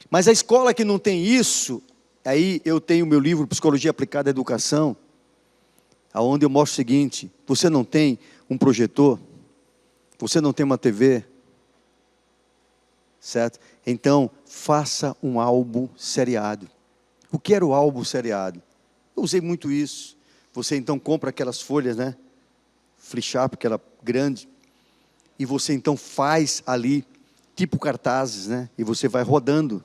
Mas a escola que não tem isso, Aí eu tenho o meu livro Psicologia Aplicada à Educação, onde eu mostro o seguinte: você não tem um projetor, você não tem uma TV, certo? Então, faça um álbum seriado. O que era o álbum seriado? Eu usei muito isso. Você então compra aquelas folhas, né? Flip Chart, aquela grande, e você então faz ali, tipo cartazes, né? E você vai rodando,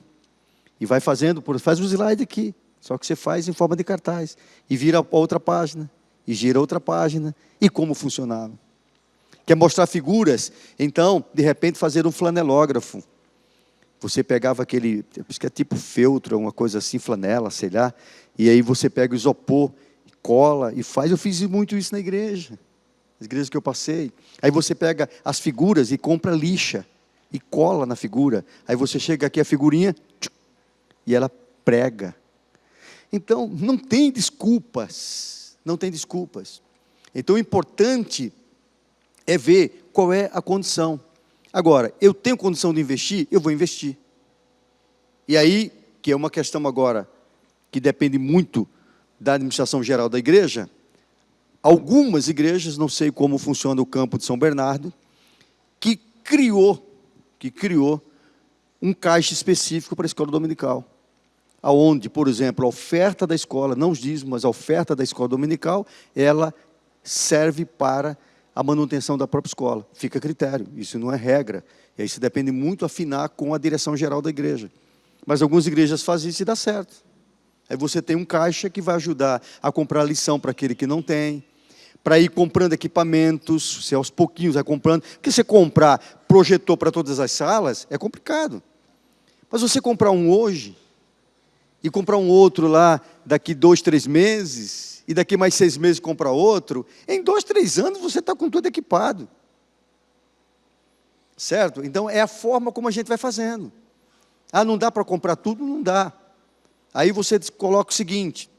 e vai fazendo, faz um slide aqui, só que você faz em forma de cartaz, e vira outra página, e gira outra página, e como funcionava. Quer mostrar figuras? Então, de repente, fazer um flanelógrafo. Você pegava aquele, acho que é tipo feltro, uma coisa assim, flanela, sei lá, e aí você pega o isopor, cola e faz. Eu fiz muito isso na igreja, nas igrejas que eu passei. Aí você pega as figuras e compra lixa, e cola na figura. Aí você chega aqui a figurinha, e ela prega. Então, não tem desculpas, não tem desculpas. Então, o importante é ver qual é a condição. Agora, eu tenho condição de investir, eu vou investir. E aí, que é uma questão agora, que depende muito da administração geral da igreja, algumas igrejas, não sei como funciona o campo de São Bernardo, que criou um caixa específico para a escola dominical. Aonde, por exemplo, a oferta da escola, não os dízimos, mas a oferta da escola dominical, ela serve para a manutenção da própria escola. Fica a critério, isso não é regra. E aí isso depende muito afinar com a direção geral da igreja. Mas algumas igrejas fazem isso e dá certo. Aí você tem um caixa que vai ajudar a comprar lição para aquele que não tem, para ir comprando equipamentos, você aos pouquinhos vai comprando. Porque você comprar projetor para todas as salas é complicado. Mas você comprar um hoje, e comprar um outro lá daqui 2, 3 meses, e daqui mais 6 meses comprar outro, em 2, 3 anos você está com tudo equipado. Certo? Então é a forma como a gente vai fazendo. Ah, não dá para comprar tudo? Não dá. Aí você coloca o seguinte: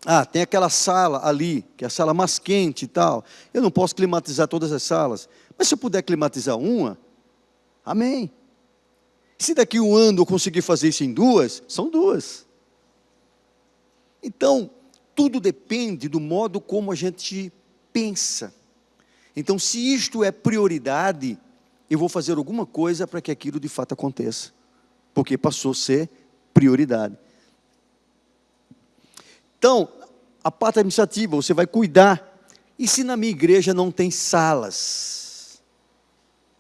ah, tem aquela sala ali, que é a sala mais quente e tal. Eu não posso climatizar todas as salas, mas se eu puder climatizar uma, amém. Se daqui 1 ano eu conseguir fazer isso em 2, são 2. Então, tudo depende do modo como a gente pensa. Então, se isto é prioridade, eu vou fazer alguma coisa para que aquilo de fato aconteça. Porque passou a ser prioridade. Então, a parte administrativa, você vai cuidar. E se na minha igreja não tem salas,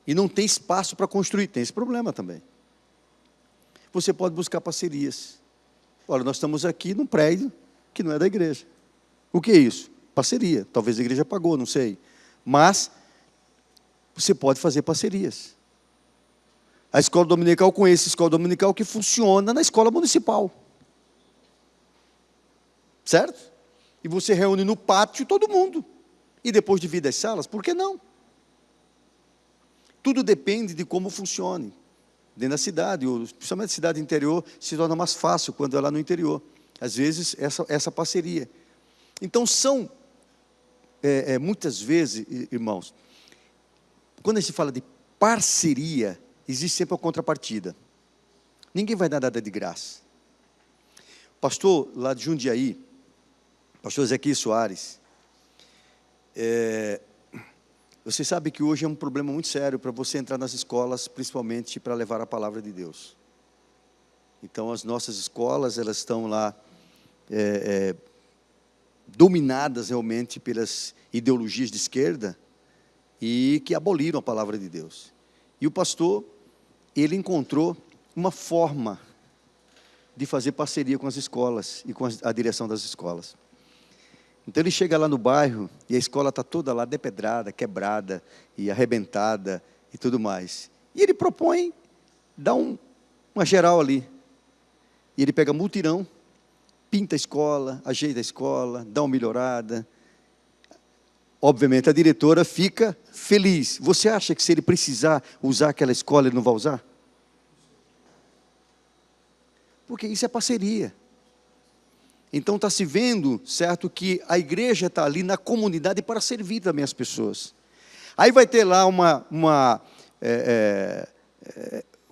e não tem espaço para construir, tem esse problema também. Você pode buscar parcerias. Olha, nós estamos aqui num prédio que não é da igreja. O que é isso? Parceria. Talvez a igreja pagou, não sei. Mas você pode fazer parcerias. A escola dominical, conhece a escola dominical que funciona na escola municipal. Certo? E você reúne no pátio todo mundo. E depois divide as salas, por que não? Tudo depende de como funcione. Dentro da cidade, ou principalmente na cidade interior, se torna mais fácil quando é lá no interior. Às vezes, essa parceria. Então, são, muitas vezes, irmãos, quando a gente fala de parceria, existe sempre uma contrapartida. Ninguém vai dar nada de graça. O pastor lá de Jundiaí, pastor Ezequiel Soares, você sabe que hoje é um problema muito sério para você entrar nas escolas, principalmente para levar a palavra de Deus. Então, as nossas escolas, elas estão lá dominadas realmente pelas ideologias de esquerda e que aboliram a palavra de Deus. E o pastor, ele encontrou uma forma de fazer parceria com as escolas e com a direção das escolas. Então ele chega lá no bairro e a escola está toda lá depedrada, quebrada e arrebentada e tudo mais. E ele propõe dar uma geral ali. E ele pega mutirão, pinta a escola, ajeita a escola, dá uma melhorada. Obviamente a diretora fica feliz. Você acha que se ele precisar usar aquela escola, ele não vai usar? Porque isso é parceria. Então está se vendo, certo, que a igreja está ali na comunidade para servir também as pessoas. Aí vai ter lá uma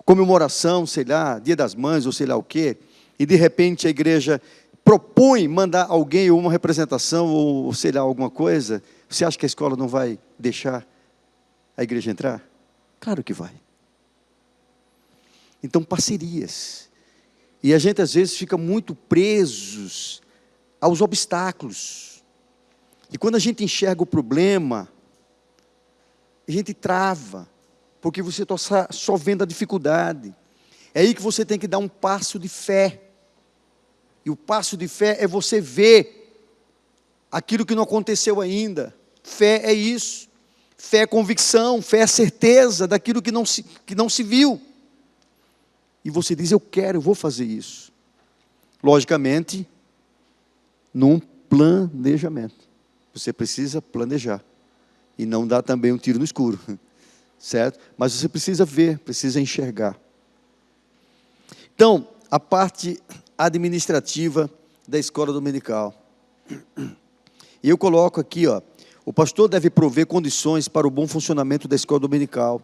comemoração, sei lá, Dia das Mães ou sei lá o quê. e de repente a igreja propõe mandar alguém ou uma representação, ou sei lá, alguma coisa, você acha que a escola não vai deixar a igreja entrar? Claro que vai. Então, parcerias. E a gente, às vezes, fica muito presos aos obstáculos. E quando a gente enxerga o problema, a gente trava, porque você está só vendo a dificuldade. É aí que você tem que dar um passo de fé. E o passo de fé é você ver aquilo que não aconteceu ainda. Fé é isso. Fé é convicção, fé é certeza daquilo que não se viu. E você diz, eu vou fazer isso. Logicamente, num planejamento. Você precisa planejar. E não dar também um tiro no escuro. Certo? Mas você precisa ver, precisa enxergar. Então, a parte administrativa da escola dominical. E eu coloco aqui, o pastor deve prover condições para o bom funcionamento da escola dominical,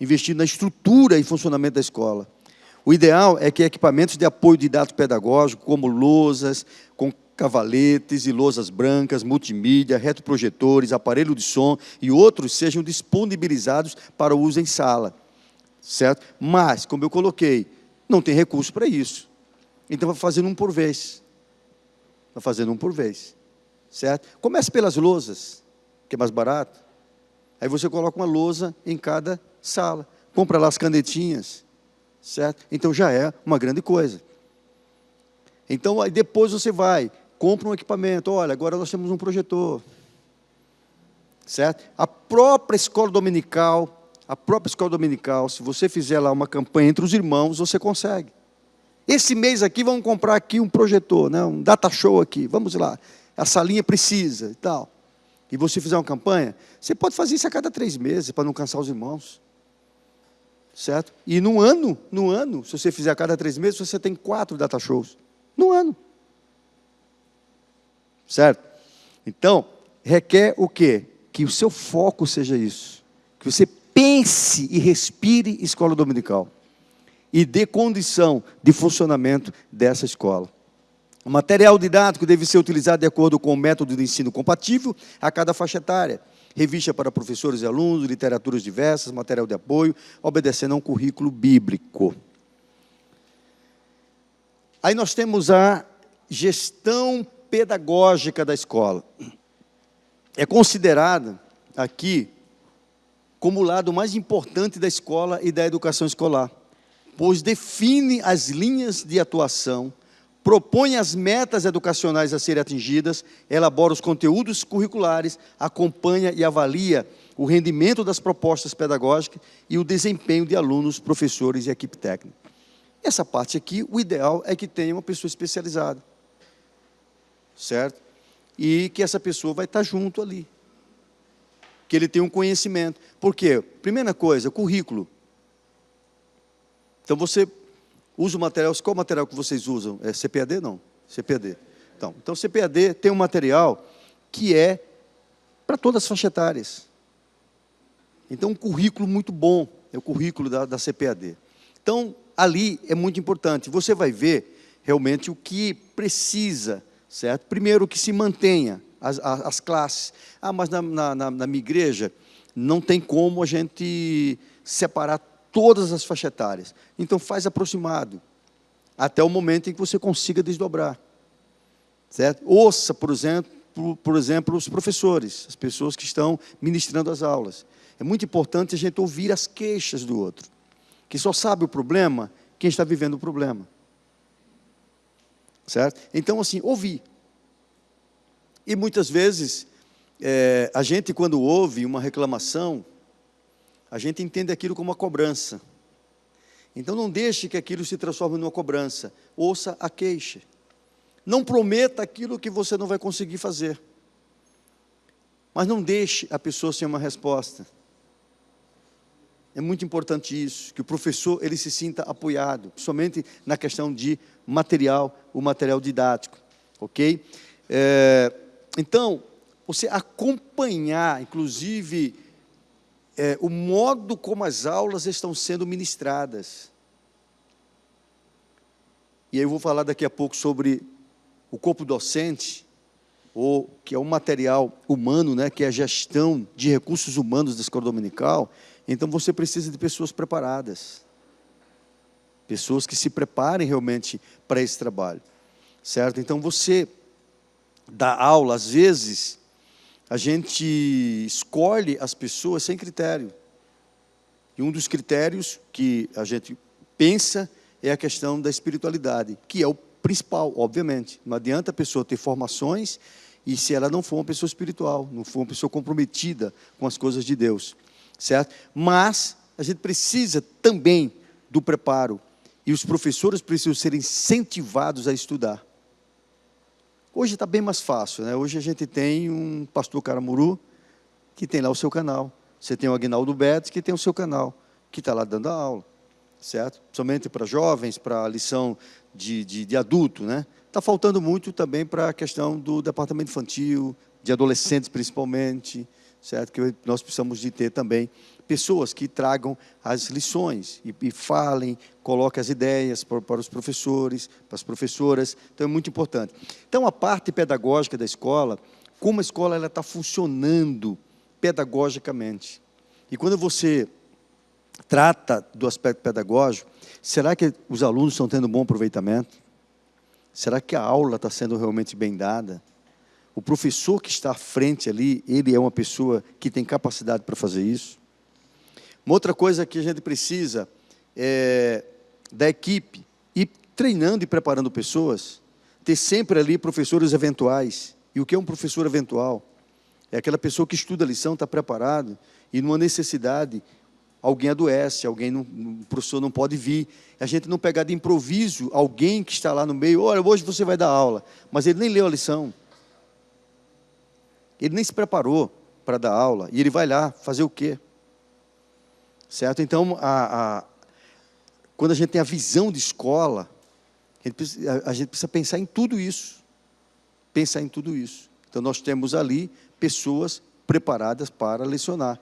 investindo na estrutura e funcionamento da escola. O ideal é que equipamentos de apoio didático pedagógico, como lousas, com cavaletes e lousas brancas, multimídia, retroprojetores, aparelho de som e outros sejam disponibilizados para o uso em sala. Certo? Mas, como eu coloquei, não tem recurso para isso. Então, vai fazendo um por vez. Vai fazendo um por vez. Certo? Comece pelas lousas, que é mais barato. Aí você coloca uma lousa em cada sala. Compra lá as canetinhas. Certo? Então, já é uma grande coisa. Então, aí depois você vai, compra um equipamento. Olha, agora nós temos um projetor. Certo? A própria escola dominical, se você fizer lá uma campanha entre os irmãos, você consegue. Esse mês aqui, vamos comprar aqui um projetor, né? Um data show aqui, vamos lá. A salinha precisa e tal. E você fizer uma campanha, você pode fazer isso a cada 3 meses, para não cansar os irmãos. Certo? E no ano, se você fizer a cada 3 meses, você tem 4 data shows. No ano. Certo? Então, requer o quê? Que o seu foco seja isso. Que você pense e respire escola dominical. E dê condição de funcionamento dessa escola. O material didático deve ser utilizado de acordo com o método de ensino compatível a cada faixa etária. Revista para professores e alunos, literaturas diversas, material de apoio, obedecendo a um currículo bíblico. Aí nós temos a gestão pedagógica da escola. É considerada aqui como o lado mais importante da escola e da educação escolar, pois define as linhas de atuação, propõe as metas educacionais a serem atingidas, elabora os conteúdos curriculares, acompanha e avalia o rendimento das propostas pedagógicas e o desempenho de alunos, professores e equipe técnica. Essa parte aqui, o ideal é que tenha uma pessoa especializada, certo? E que essa pessoa vai estar junto ali, que ele tenha um conhecimento. Por quê? Primeira coisa, currículo. Então, você usa o material, qual material que vocês usam? É CPAD? Não, CPAD. Então CPAD tem um material que é para todas as faixas etárias. Então, um currículo muito bom, é o currículo da CPAD. Então, ali é muito importante, você vai ver realmente o que precisa, certo? Primeiro, que se mantenha as classes. Ah, mas na minha igreja não tem como a gente separar todas as faixas etárias. Então, faz aproximado, até o momento em que você consiga desdobrar. Certo? Ouça, por exemplo, os professores, as pessoas que estão ministrando as aulas. É muito importante a gente ouvir as queixas do outro, que só sabe o problema quem está vivendo o problema. Certo? Então, assim, ouvir. E muitas vezes, a gente, quando ouve uma reclamação, a gente entende aquilo como uma cobrança. Então, não deixe que aquilo se transforme numa cobrança. Ouça a queixa. Não prometa aquilo que você não vai conseguir fazer. Mas não deixe a pessoa sem uma resposta. É muito importante isso, que o professor ele se sinta apoiado, somente na questão de material, o material didático. Ok? Então, você acompanhar, inclusive, o modo como as aulas estão sendo ministradas. E aí eu vou falar daqui a pouco sobre o corpo docente, ou que é um material humano, né, que é a gestão de recursos humanos da escola dominical. Então você precisa de pessoas preparadas, pessoas que se preparem realmente para esse trabalho, certo? Então você dá aula, às vezes a gente escolhe as pessoas sem critério. E um dos critérios que a gente pensa é a questão da espiritualidade, que é o principal, obviamente. Não adianta a pessoa ter formações e se ela não for uma pessoa espiritual, não for uma pessoa comprometida com as coisas de Deus, certo? Mas a gente precisa também do preparo, e os professores precisam ser incentivados a estudar. Hoje está bem mais fácil, né? Hoje a gente tem um pastor Caramuru, que tem lá o seu canal. Você tem o Aguinaldo Betes, que tem o seu canal, que está lá dando a aula, certo? Somente para jovens, para a lição de adulto, né? Está faltando muito também para a questão do departamento infantil, de adolescentes principalmente, certo? Que nós precisamos de ter também pessoas que tragam as lições e falem, coloquem as ideias para os professores, para as professoras. Então, é muito importante. Então, a parte pedagógica da escola, como a escola ela está funcionando pedagogicamente. E quando você trata do aspecto pedagógico, será que os alunos estão tendo um bom aproveitamento? Será que a aula está sendo realmente bem dada? O professor que está à frente ali, ele é uma pessoa que tem capacidade para fazer isso? Uma outra coisa que a gente precisa é da equipe, ir treinando e preparando pessoas, ter sempre ali professores eventuais. E o que é um professor eventual? É aquela pessoa que estuda a lição, está preparado, e numa necessidade, alguém adoece, o professor não pode vir. A gente não pegar de improviso alguém que está lá no meio, olha, hoje você vai dar aula, mas ele nem leu a lição. Ele nem se preparou para dar aula, e ele vai lá fazer o quê? Certo? Então, quando a gente tem a visão de escola, a gente precisa pensar em tudo isso. Pensar em tudo isso. Então, nós temos ali pessoas preparadas para lecionar.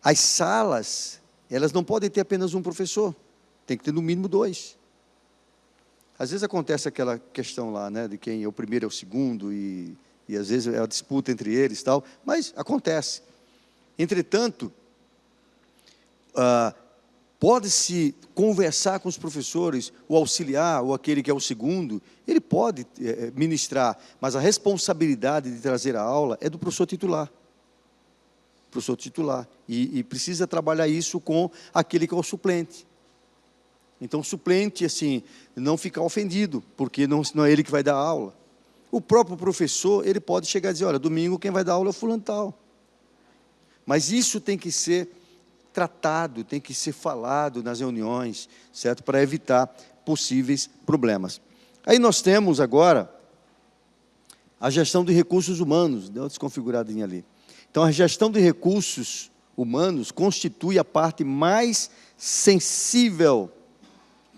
As salas, elas não podem ter apenas um professor, tem que ter no mínimo 2. Às vezes acontece aquela questão lá, né, de quem é o primeiro é o segundo, e às vezes é a disputa entre eles, tal, mas acontece. Entretanto, pode-se conversar com os professores, o auxiliar, ou aquele que é o segundo, ele pode ministrar, mas a responsabilidade de trazer a aula é do professor titular. Professor titular, e precisa trabalhar isso com aquele que é o suplente. Então, o suplente, assim, não ficar ofendido, porque não é ele que vai dar aula. O próprio professor, ele pode chegar e dizer, olha, domingo quem vai dar aula é o fulano tal. Mas isso tem que ser tratado, tem que ser falado nas reuniões, certo? Para evitar possíveis problemas. Aí nós temos agora a gestão de recursos humanos, deu uma desconfiguradinha ali. Então, a gestão de recursos humanos constitui a parte mais sensível.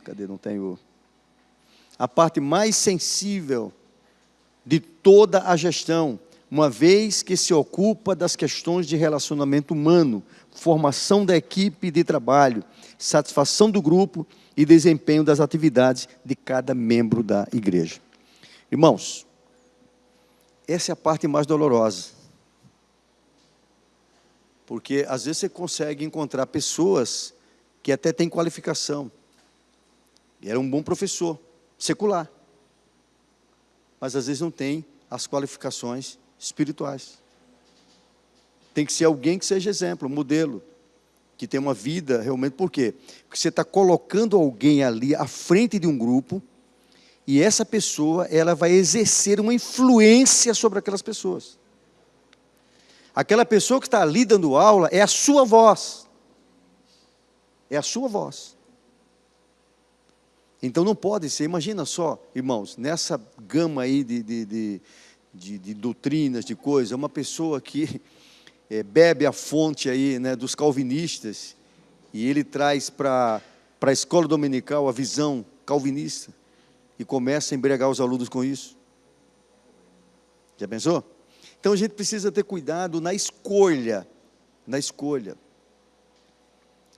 Cadê? Não tenho. A parte mais sensível de toda a gestão, uma vez que se ocupa das questões de relacionamento humano, formação da equipe de trabalho, satisfação do grupo e desempenho das atividades de cada membro da igreja. Irmãos, essa é a parte mais dolorosa. Porque, às vezes, você consegue encontrar pessoas que até têm qualificação. E era um bom professor, secular. Mas, às vezes, não tem as qualificações espirituais. Tem que ser alguém que seja exemplo, modelo, que tenha uma vida realmente. Por quê? Porque você está colocando alguém ali à frente de um grupo, e essa pessoa, ela vai exercer uma influência sobre aquelas pessoas. Aquela pessoa que está ali dando aula é a sua voz. É a sua voz. Então não pode ser, imagina só, irmãos, nessa gama aí de doutrinas, de coisas, uma pessoa que bebe a fonte aí, né, dos calvinistas, e ele traz para a escola dominical a visão calvinista, e começa a embriagar os alunos com isso. Já pensou? Então, a gente precisa ter cuidado na escolha,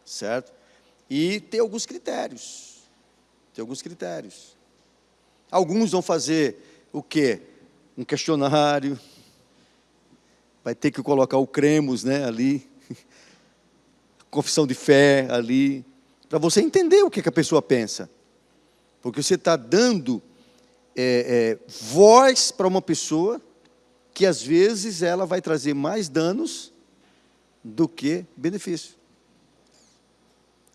certo? E ter alguns critérios, Alguns vão fazer o quê? Um questionário, vai ter que colocar o cremos, né, ali, confissão de fé ali, para você entender o que a pessoa pensa. Porque você está dando voz para uma pessoa que, às vezes, ela vai trazer mais danos do que benefício.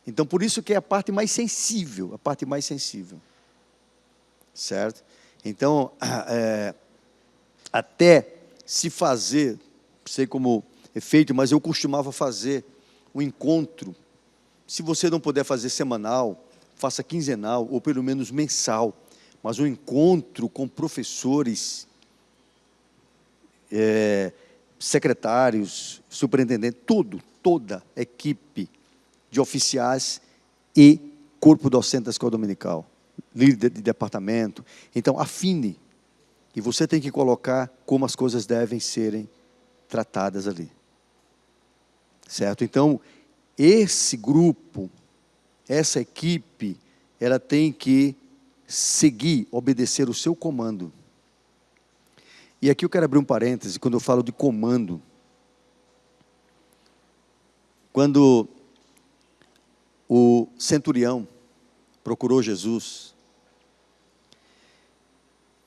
Então, por isso que é a parte mais sensível, certo? Então, até se fazer, não sei como é feito, mas eu costumava fazer um encontro, se você não puder fazer semanal, faça quinzenal, ou pelo menos mensal, mas um encontro com professores, secretários, superintendentes, toda a equipe de oficiais e corpo docente da escola dominical, líder de departamento. Então, afine, e você tem que colocar como as coisas devem serem tratadas ali. Certo? Então, esse grupo, essa equipe, ela tem que seguir, obedecer o seu comando. E aqui eu quero abrir um parêntese, quando eu falo de comando. Quando o centurião procurou Jesus,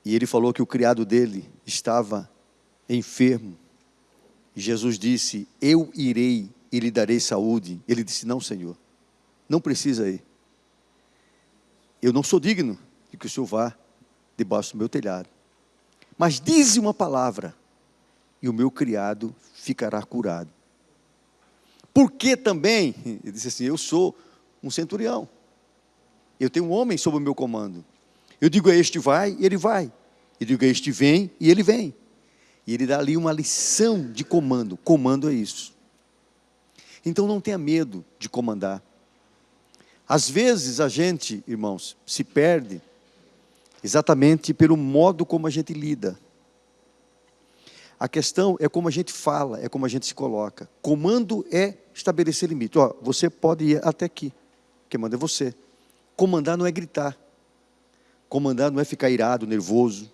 e ele falou que o criado dele estava enfermo, e Jesus disse, eu irei e lhe darei saúde. Ele disse, não, Senhor, não precisa ir. Eu não sou digno de que o Senhor vá debaixo do meu telhado. Mas dize uma palavra, e o meu criado ficará curado. Porque também, ele disse assim, eu sou um centurião. Eu tenho um homem sob o meu comando. Eu digo a este vai, e ele vai. Eu digo a este vem, e ele vem. E ele dá ali uma lição de comando. Comando é isso. Então não tenha medo de comandar. Às vezes a gente, irmãos, se perde exatamente pelo modo como a gente lida. A questão é como a gente fala, é como a gente se coloca. Comando é estabelecer limite. Ó, você pode ir até aqui. Quem manda é você. Comandar não é gritar. Comandar não é ficar irado, nervoso.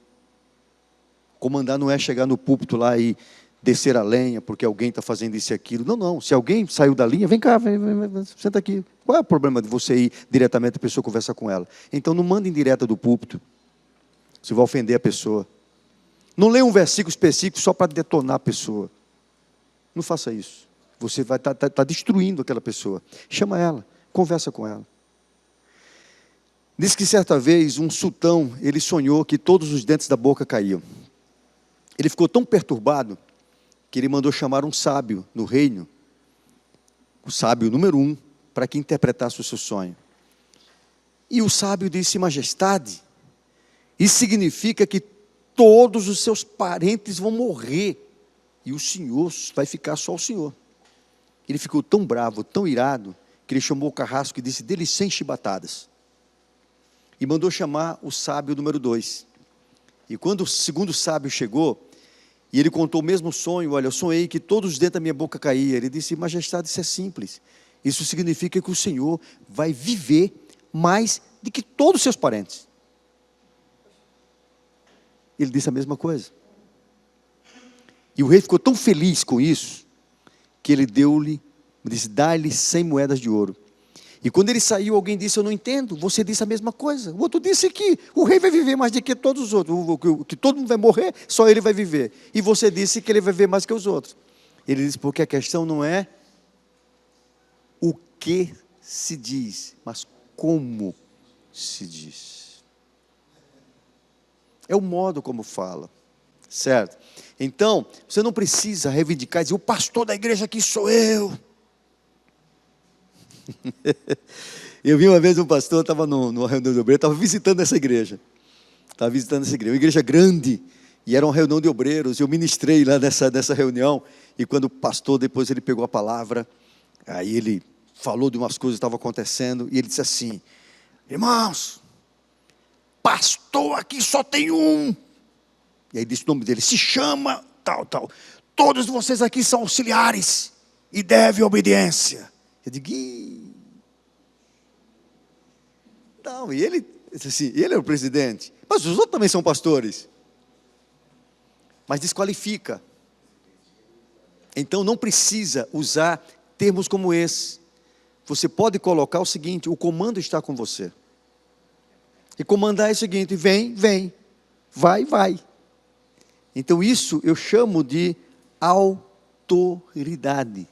Comandar não é chegar no púlpito lá e descer a lenha porque alguém está fazendo isso e aquilo. Não, não. Se alguém saiu da linha, vem cá, vem, senta aqui. Qual é o problema de você ir diretamente a pessoa conversar com ela? Então não manda em direta do púlpito. Você vai ofender a pessoa. Não leia um versículo específico só para detonar a pessoa. Não faça isso. Você vai estar destruindo aquela pessoa. Chama ela, conversa com ela. Diz que certa vez um sultão, ele sonhou que todos os dentes da boca caíam. Ele ficou tão perturbado que ele mandou chamar um sábio no reino, o sábio número 1, para que interpretasse o seu sonho. E o sábio disse, majestade, isso significa que todos os seus parentes vão morrer, e o senhor vai ficar só o senhor. Ele ficou tão bravo, tão irado, que ele chamou o carrasco e disse, dê-lhe 100 chibatadas. E mandou chamar o sábio número 2. E quando o segundo sábio chegou, e ele contou o mesmo sonho, olha, eu sonhei que todos os dentes da minha boca caíam. Ele disse, majestade, isso é simples. Isso significa que o Senhor vai viver mais do que todos os seus parentes. Ele disse a mesma coisa. E o rei ficou tão feliz com isso, que ele disse, dá-lhe 100 moedas de ouro. E quando ele saiu, alguém disse, eu não entendo, você disse a mesma coisa. O outro disse que o rei vai viver mais do que todos os outros, que todo mundo vai morrer, só ele vai viver. E você disse que ele vai viver mais que os outros. Ele disse, porque a questão não é o que se diz, mas como se diz. É o modo como fala, certo? Então, você não precisa reivindicar e dizer, o pastor da igreja aqui sou eu. Eu vi uma vez um pastor, estava numa reunião de obreiros, estava visitando essa igreja. Uma igreja grande, e era uma reunião de obreiros, eu ministrei lá nessa reunião, e quando o pastor, depois ele pegou a palavra, aí ele falou de umas coisas que estavam acontecendo, e ele disse assim, irmãos, pastor aqui só tem um, e aí disse o nome dele, se chama tal, todos vocês aqui são auxiliares, e devem obediência. Eu digo, não, e ele assim, ele é o presidente, mas os outros também são pastores. Mas desqualifica. Então não precisa usar termos como esse. Você pode colocar o seguinte: o comando está com você. E comandar é o seguinte: vem, vem, vai, vai. Então isso eu chamo de autoridade.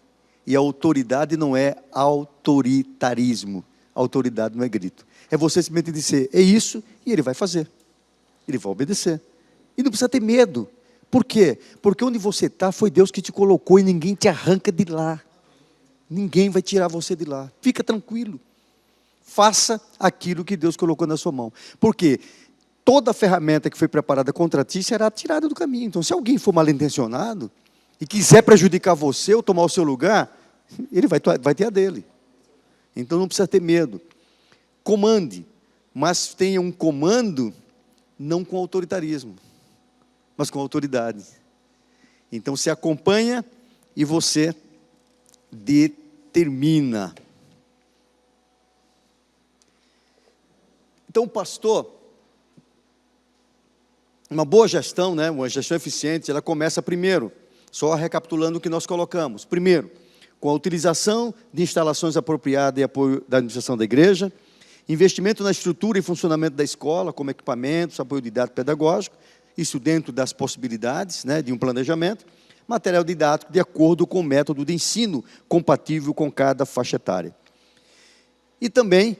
E a autoridade não é autoritarismo. A autoridade não é grito. É você simplesmente dizer, é isso, e ele vai fazer. Ele vai obedecer. E não precisa ter medo. Por quê? Porque onde você está foi Deus que te colocou e ninguém te arranca de lá. Ninguém vai tirar você de lá. Fica tranquilo. Faça aquilo que Deus colocou na sua mão. Por quê? Toda ferramenta que foi preparada contra ti será tirada do caminho. Então, se alguém for mal intencionado e quiser prejudicar você ou tomar o seu lugar, ele vai ter a dele. Então, não precisa ter medo. Comande, mas tenha um comando não com autoritarismo, mas com autoridade. Então, se acompanha e você determina. Então, pastor, uma boa gestão, né, uma gestão eficiente, ela começa primeiro, só recapitulando o que nós colocamos. Primeiro, com a utilização de instalações apropriadas e apoio da administração da igreja, investimento na estrutura e funcionamento da escola, como equipamentos, apoio didático pedagógico, isso dentro das possibilidades, né, de um planejamento, material didático de acordo com o método de ensino compatível com cada faixa etária. E também,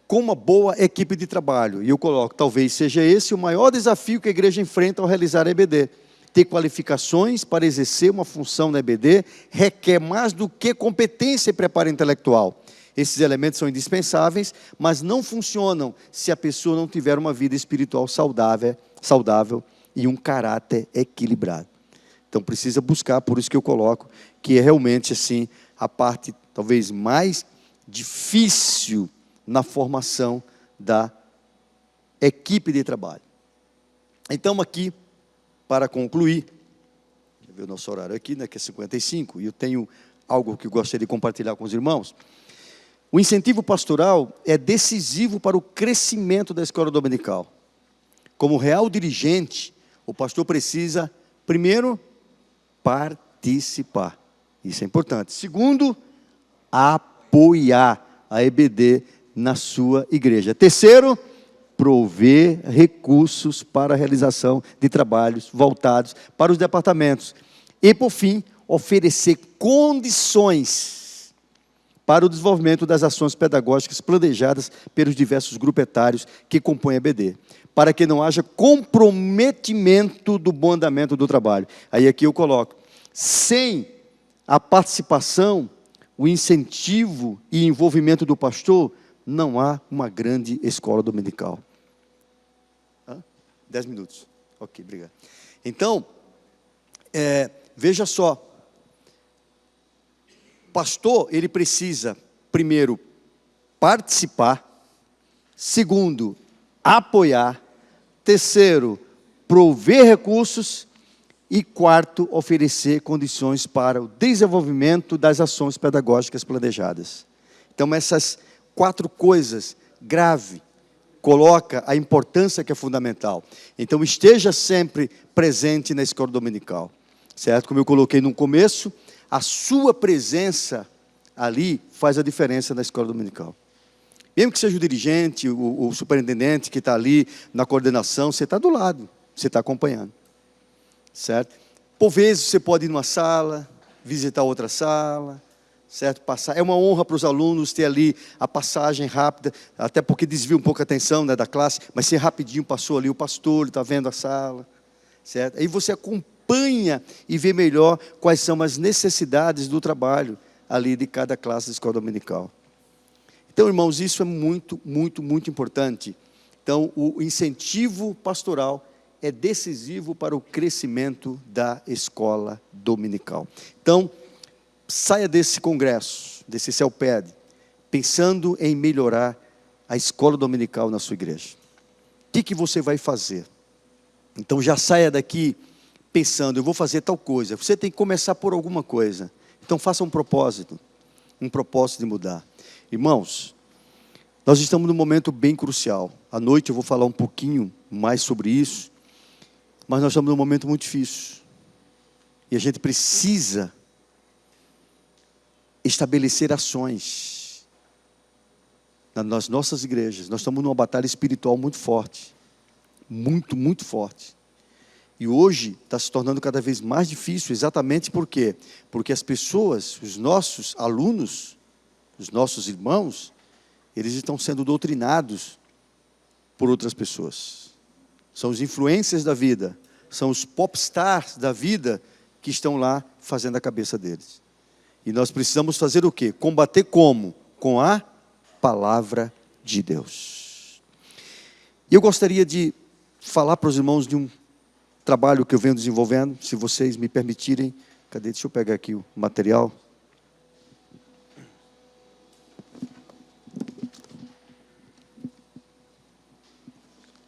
com uma boa equipe de trabalho, e eu coloco, talvez seja esse o maior desafio que a igreja enfrenta ao realizar a EBD. Ter qualificações para exercer uma função na EBD requer mais do que competência e preparo intelectual. Esses elementos são indispensáveis, mas não funcionam se a pessoa não tiver uma vida espiritual saudável e um caráter equilibrado. Então precisa buscar, por isso que eu coloco, que é realmente assim, a parte talvez mais difícil na formação da equipe de trabalho. Então aqui, para concluir, deixa eu ver o nosso horário aqui, né, que é 55, e eu tenho algo que eu gostaria de compartilhar com os irmãos. O incentivo pastoral é decisivo para o crescimento da escola dominical. Como real dirigente, o pastor precisa, primeiro, participar. Isso é importante. Segundo, apoiar a EBD na sua igreja. Terceiro, prover recursos para a realização de trabalhos voltados para os departamentos. E, por fim, oferecer condições para o desenvolvimento das ações pedagógicas planejadas pelos diversos grupos etários que compõem a EBD, para que não haja comprometimento do bom andamento do trabalho. Aí aqui eu coloco, sem a participação, o incentivo e envolvimento do pastor, não há uma grande escola dominical. 10 minutos. Ok, obrigado. Então, veja só, pastor, ele precisa, primeiro, participar, segundo, apoiar, terceiro, prover recursos e quarto, oferecer condições para o desenvolvimento das ações pedagógicas planejadas. Então, essas 4 coisas grave, coloca a importância que é fundamental. Então, esteja sempre presente na escola dominical, certo? Como eu coloquei no começo, a sua presença ali faz a diferença na escola dominical. Mesmo que seja o dirigente, o superintendente que está ali na coordenação, você está do lado, você está acompanhando, certo? Por vezes você pode ir numa sala, visitar outra sala, certo? Passar. É uma honra para os alunos ter ali a passagem rápida, até porque desvia um pouco a atenção, né, da classe, mas se rapidinho passou ali o pastor, ele está vendo a sala, certo? Aí você acompanha e vê melhor quais são as necessidades do trabalho ali de cada classe da escola dominical. Então, irmãos, isso é muito, muito, muito importante. Então, o incentivo pastoral é decisivo para o crescimento da escola dominical. Então, saia desse congresso, desse CELPED, pensando em melhorar a escola dominical na sua igreja. O que você vai fazer? Então já saia daqui pensando, eu vou fazer tal coisa. Você tem que começar por alguma coisa. Então faça um propósito de mudar. Irmãos, Nós estamos num momento bem crucial. À noite eu vou falar um pouquinho mais sobre isso, mas nós estamos num momento muito difícil. E a gente precisa estabelecer ações nas nossas igrejas. Nós estamos numa batalha espiritual muito forte. Muito, muito forte. E hoje está se tornando cada vez mais difícil, exatamente por quê? Porque as pessoas, os nossos alunos, os nossos irmãos, eles estão sendo doutrinados por outras pessoas. São os influencers da vida, são os popstars da vida que estão lá fazendo a cabeça deles. E nós precisamos fazer o quê? Combater como? Com a palavra de Deus. E eu gostaria de falar para os irmãos de um trabalho que eu venho desenvolvendo, se vocês me permitirem. Cadê? Deixa eu pegar aqui o material.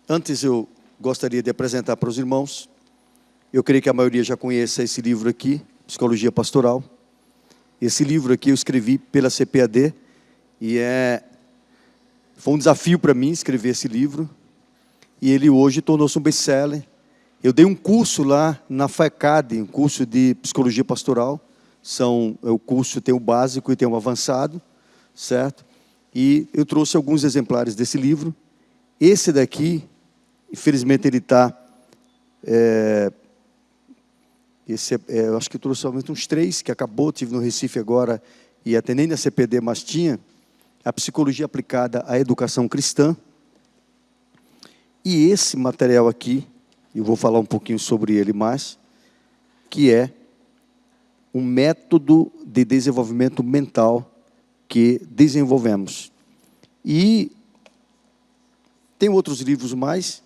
Antes eu gostaria de apresentar para os irmãos, eu creio que a maioria já conheça esse livro aqui, Psicologia Pastoral. Esse livro aqui eu escrevi pela CPAD, e foi um desafio para mim escrever esse livro, e ele hoje tornou-se um best-seller. Eu dei um curso lá na FACAD, um curso de Psicologia Pastoral, o curso tem o básico e tem o avançado, certo? E eu trouxe alguns exemplares desse livro. Esse daqui, infelizmente ele está, eu acho que eu trouxe somente uns 3, que acabou, tive no Recife agora, e até nem na CPD, mas tinha, a Psicologia Aplicada à Educação Cristã. E esse material aqui, eu vou falar um pouquinho sobre ele mais, que é um método de desenvolvimento mental que desenvolvemos. E tem outros livros mais,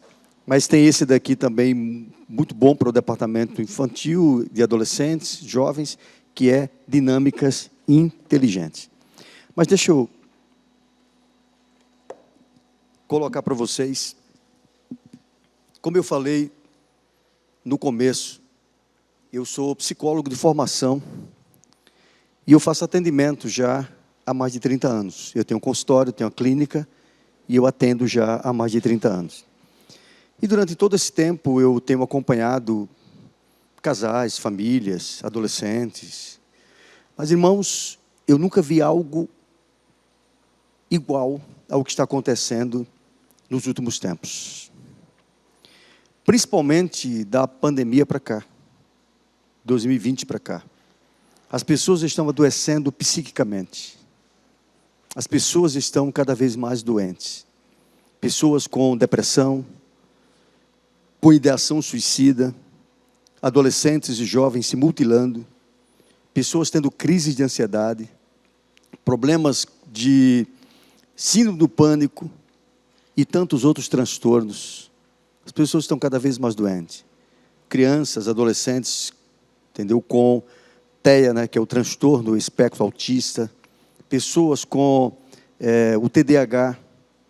mas tem esse daqui também, muito bom para o departamento infantil, de adolescentes, jovens, que é Dinâmicas Inteligentes. Mas deixa eu colocar para vocês, como eu falei no começo, eu sou psicólogo de formação e eu faço atendimento já há mais de 30 anos. Eu tenho um consultório, tenho uma clínica e eu atendo já há mais de 30 anos. E durante todo esse tempo eu tenho acompanhado casais, famílias, adolescentes. Mas, irmãos, eu nunca vi algo igual ao que está acontecendo nos últimos tempos. Principalmente da pandemia para cá, 2020 para cá. As pessoas estão adoecendo psiquicamente. As pessoas estão cada vez mais doentes. Pessoas com depressão, com ideação suicida, adolescentes e jovens se mutilando, pessoas tendo crises de ansiedade, problemas de síndrome do pânico e tantos outros transtornos. As pessoas estão cada vez mais doentes. Crianças, adolescentes, entendeu? Com TEA, né, que é o transtorno espectro autista. Pessoas com o TDAH,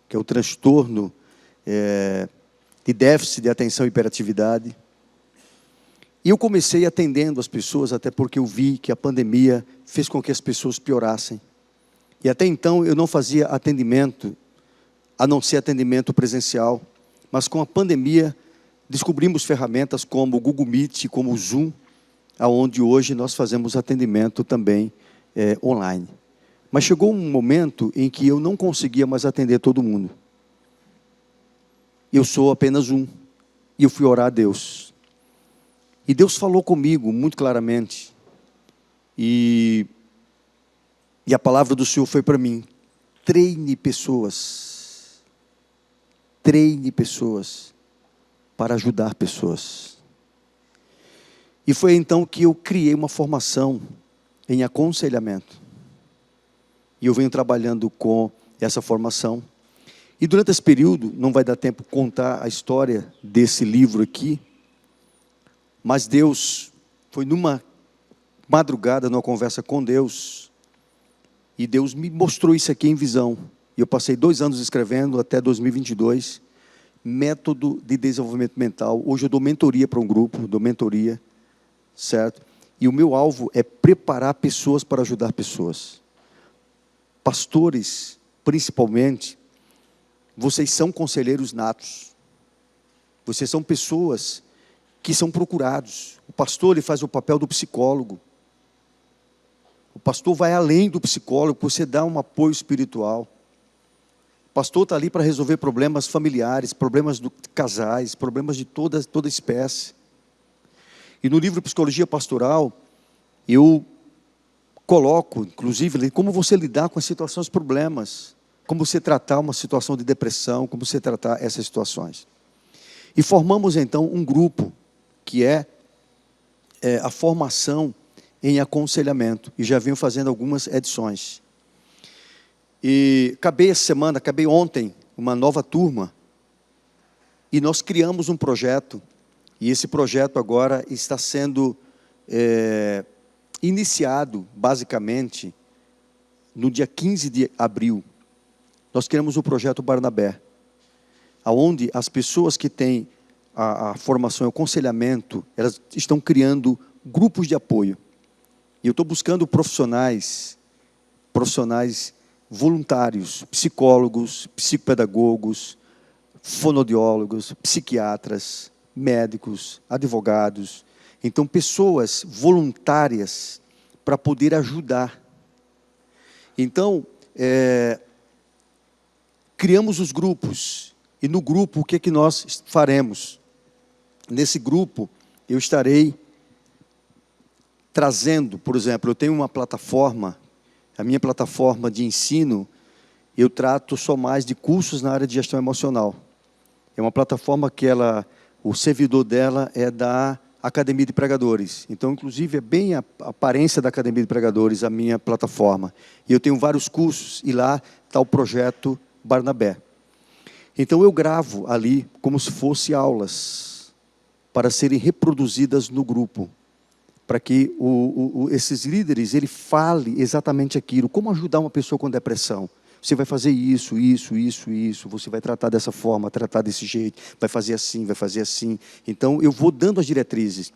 que é o transtorno de déficit de atenção e hiperatividade. E eu comecei atendendo as pessoas, até porque eu vi que a pandemia fez com que as pessoas piorassem. E até então eu não fazia atendimento, a não ser atendimento presencial. Mas com a pandemia, descobrimos ferramentas como o Google Meet, como o Zoom, onde hoje nós fazemos atendimento também online. Mas chegou um momento em que eu não conseguia mais atender todo mundo. Eu sou apenas um. E eu fui orar a Deus. E Deus falou comigo muito claramente. E a palavra do Senhor foi para mim: treine pessoas. Treine pessoas para ajudar pessoas. E foi então que eu criei uma formação em aconselhamento. E eu venho trabalhando com essa formação. E durante esse período, não vai dar tempo de contar a história desse livro aqui, mas Deus, foi numa madrugada, numa conversa com Deus, e Deus me mostrou isso aqui em visão. E eu passei 2 anos escrevendo, até 2022, método de desenvolvimento mental. Hoje eu dou mentoria para um grupo, dou mentoria, certo? E o meu alvo é preparar pessoas para ajudar pessoas. Pastores, principalmente, vocês são conselheiros natos. Vocês são pessoas que são procurados. O pastor, ele faz o papel do psicólogo. O pastor vai além do psicólogo, você dá um apoio espiritual. O pastor está ali para resolver problemas familiares, problemas de casais, problemas de toda espécie. E no livro Psicologia Pastoral, eu coloco, inclusive, como você lidar com as situações, problemas, como você tratar uma situação de depressão, como você tratar essas situações. E formamos, então, um grupo, que é a formação em aconselhamento, e já venho fazendo algumas edições. E acabei ontem, uma nova turma, e nós criamos um projeto, e esse projeto agora está sendo iniciado, basicamente, no dia 15 de abril. Nós criamos o projeto Barnabé, onde as pessoas que têm a formação e o aconselhamento, elas estão criando grupos de apoio. E eu estou buscando profissionais voluntários, psicólogos, psicopedagogos, fonoaudiólogos, psiquiatras, médicos, advogados. Então, pessoas voluntárias para poder ajudar. Então, criamos os grupos. E no grupo, o que é que nós faremos? Nesse grupo, eu estarei trazendo, por exemplo, eu tenho uma plataforma, a minha plataforma de ensino, eu trato só mais de cursos na área de gestão emocional. É uma plataforma que o servidor dela é da Academia de Pregadores. Então, inclusive, é bem a aparência da Academia de Pregadores, a minha plataforma. E eu tenho vários cursos, e lá está o projeto Barnabé. Então, eu gravo ali como se fossem aulas, para serem reproduzidas no grupo, para que esses líderes, ele fale exatamente aquilo, como ajudar uma pessoa com depressão. Você vai fazer isso, você vai tratar dessa forma, tratar desse jeito, vai fazer assim, vai fazer assim. Então, eu vou dando as diretrizes.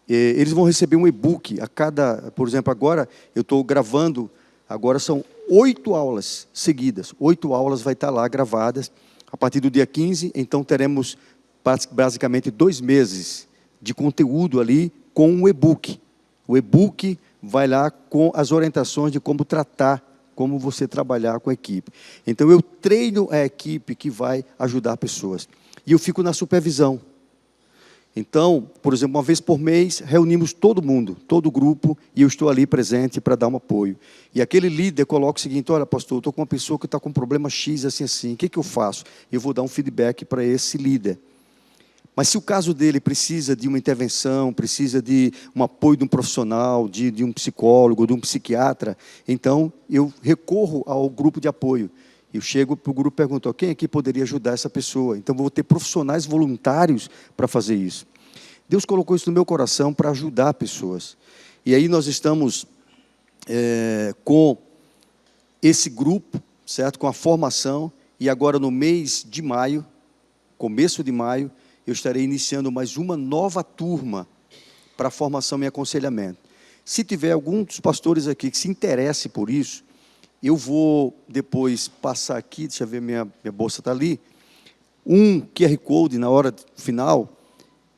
Eles vão receber um e-book a cada, por exemplo, agora eu estou gravando, agora são 8 aulas seguidas, 8 aulas vai estar lá gravadas, a partir do dia 15, então teremos basicamente 2 meses de conteúdo ali com um e-book. O e-book vai lá com as orientações de como tratar, como você trabalhar com a equipe. Então, eu treino a equipe que vai ajudar pessoas. E eu fico na supervisão. Então, por exemplo, uma vez por mês, reunimos todo mundo, todo o grupo, e eu estou ali presente para dar um apoio. E aquele líder coloca o seguinte: olha, pastor, eu estou com uma pessoa que está com um problema X, assim, o que eu faço? Eu vou dar um feedback para esse líder. Mas se o caso dele precisa de uma intervenção, precisa de um apoio de um profissional, de um psicólogo, de um psiquiatra, então eu recorro ao grupo de apoio. Eu chego para o grupo e pergunto: quem aqui poderia ajudar essa pessoa? Então vou ter profissionais voluntários para fazer isso. Deus colocou isso no meu coração para ajudar pessoas. E aí nós estamos com esse grupo, certo? Com a formação, e agora no mês de maio, começo de maio, eu estarei iniciando mais uma nova turma para formação e aconselhamento. Se tiver algum dos pastores aqui que se interesse por isso, eu vou depois passar aqui, deixa eu ver, minha bolsa está ali, um QR Code na hora final,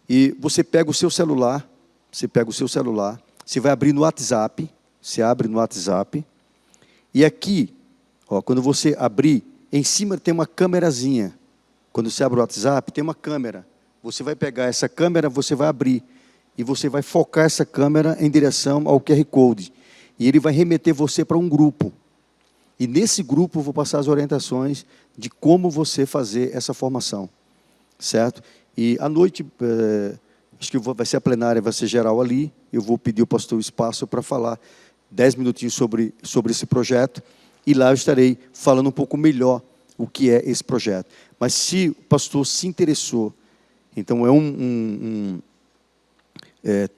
e você pega o seu celular, você vai abrir no WhatsApp, você abre no WhatsApp, e aqui, quando você abrir, em cima tem uma câmerazinha. Quando você abre o WhatsApp, tem uma câmera. Você vai pegar essa câmera, você vai abrir, e você vai focar essa câmera em direção ao QR Code. E ele vai remeter você para um grupo. E nesse grupo eu vou passar as orientações de como você fazer essa formação. Certo? E à noite, acho que vai ser a plenária, vai ser geral ali, eu vou pedir ao pastor espaço para falar 10 minutinhos sobre esse projeto, e lá eu estarei falando um pouco melhor o que é esse projeto. Mas se o pastor se interessou, então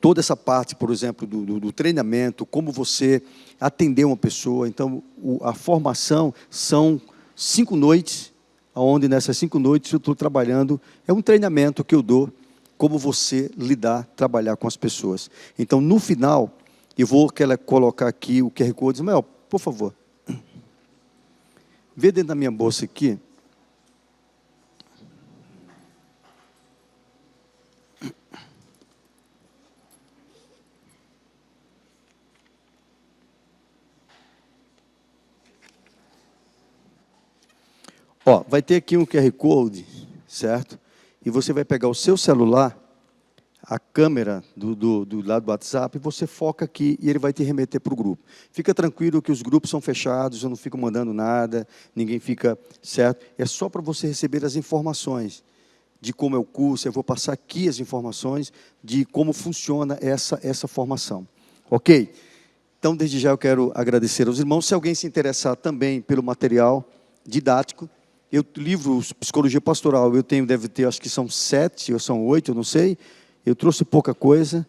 toda essa parte, por exemplo, do treinamento, como você atender uma pessoa. Então, a formação são 5 noites, onde nessas 5 noites eu estou trabalhando, é um treinamento que eu dou, como você trabalhar com as pessoas. Então, no final, eu vou colocar aqui o QR Code. Ismael, por favor, vê dentro da minha bolsa aqui, vai ter aqui um QR Code, certo? E você vai pegar o seu celular, a câmera do lado do WhatsApp, você foca aqui e ele vai te remeter para o grupo. Fica tranquilo que os grupos são fechados, eu não fico mandando nada, ninguém fica, certo? É só para você receber as informações de como é o curso, eu vou passar aqui as informações de como funciona essa formação. Ok? Então, desde já eu quero agradecer aos irmãos. Se alguém se interessar também pelo material didático, livro Psicologia Pastoral, deve ter, acho que são 7 ou são 8, eu não sei. Eu trouxe pouca coisa.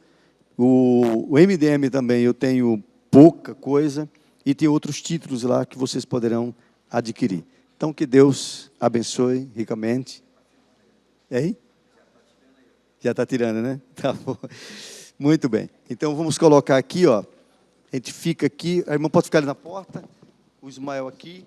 O MDM também eu tenho pouca coisa. E tem outros títulos lá que vocês poderão adquirir. Então, que Deus abençoe ricamente. Hein? Já está tirando, né? Tá bom. Muito bem. Então, vamos colocar aqui, ó. A gente fica aqui. A irmã pode ficar ali na porta. O Ismael aqui.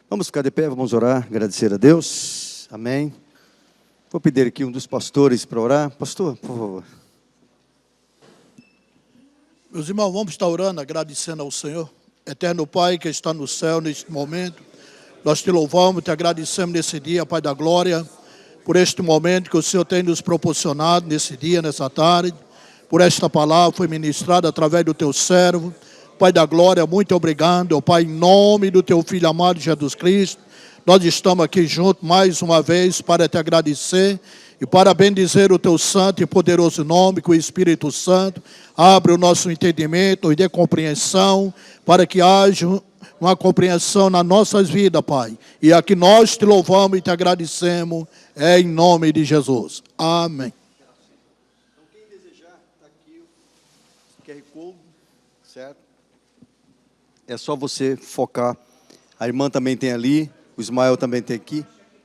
Vamos ficar de pé, vamos orar, agradecer a Deus. Amém. Vou pedir aqui um dos pastores para orar. Pastor, por favor. Meus irmãos, vamos estar orando, agradecendo ao Senhor. Eterno Pai que está no céu neste momento, nós te louvamos, te agradecemos nesse dia, Pai da glória, por este momento que o Senhor tem nos proporcionado nesse dia, nessa tarde, por esta palavra que foi ministrada através do teu servo. Pai da glória, muito obrigado, ó Pai, em nome do teu Filho amado Jesus Cristo. Nós estamos aqui juntos mais uma vez para te agradecer e para bendizer o teu santo e poderoso nome, que o Espírito Santo abra o nosso entendimento e dê compreensão, para que haja uma compreensão nas nossas vidas, Pai. E aqui nós te louvamos e te agradecemos, em nome de Jesus. Amém. Então, quem desejar, está aqui o QR Code, certo? É só você focar. A irmã também tem ali, o Ismael também tem aqui.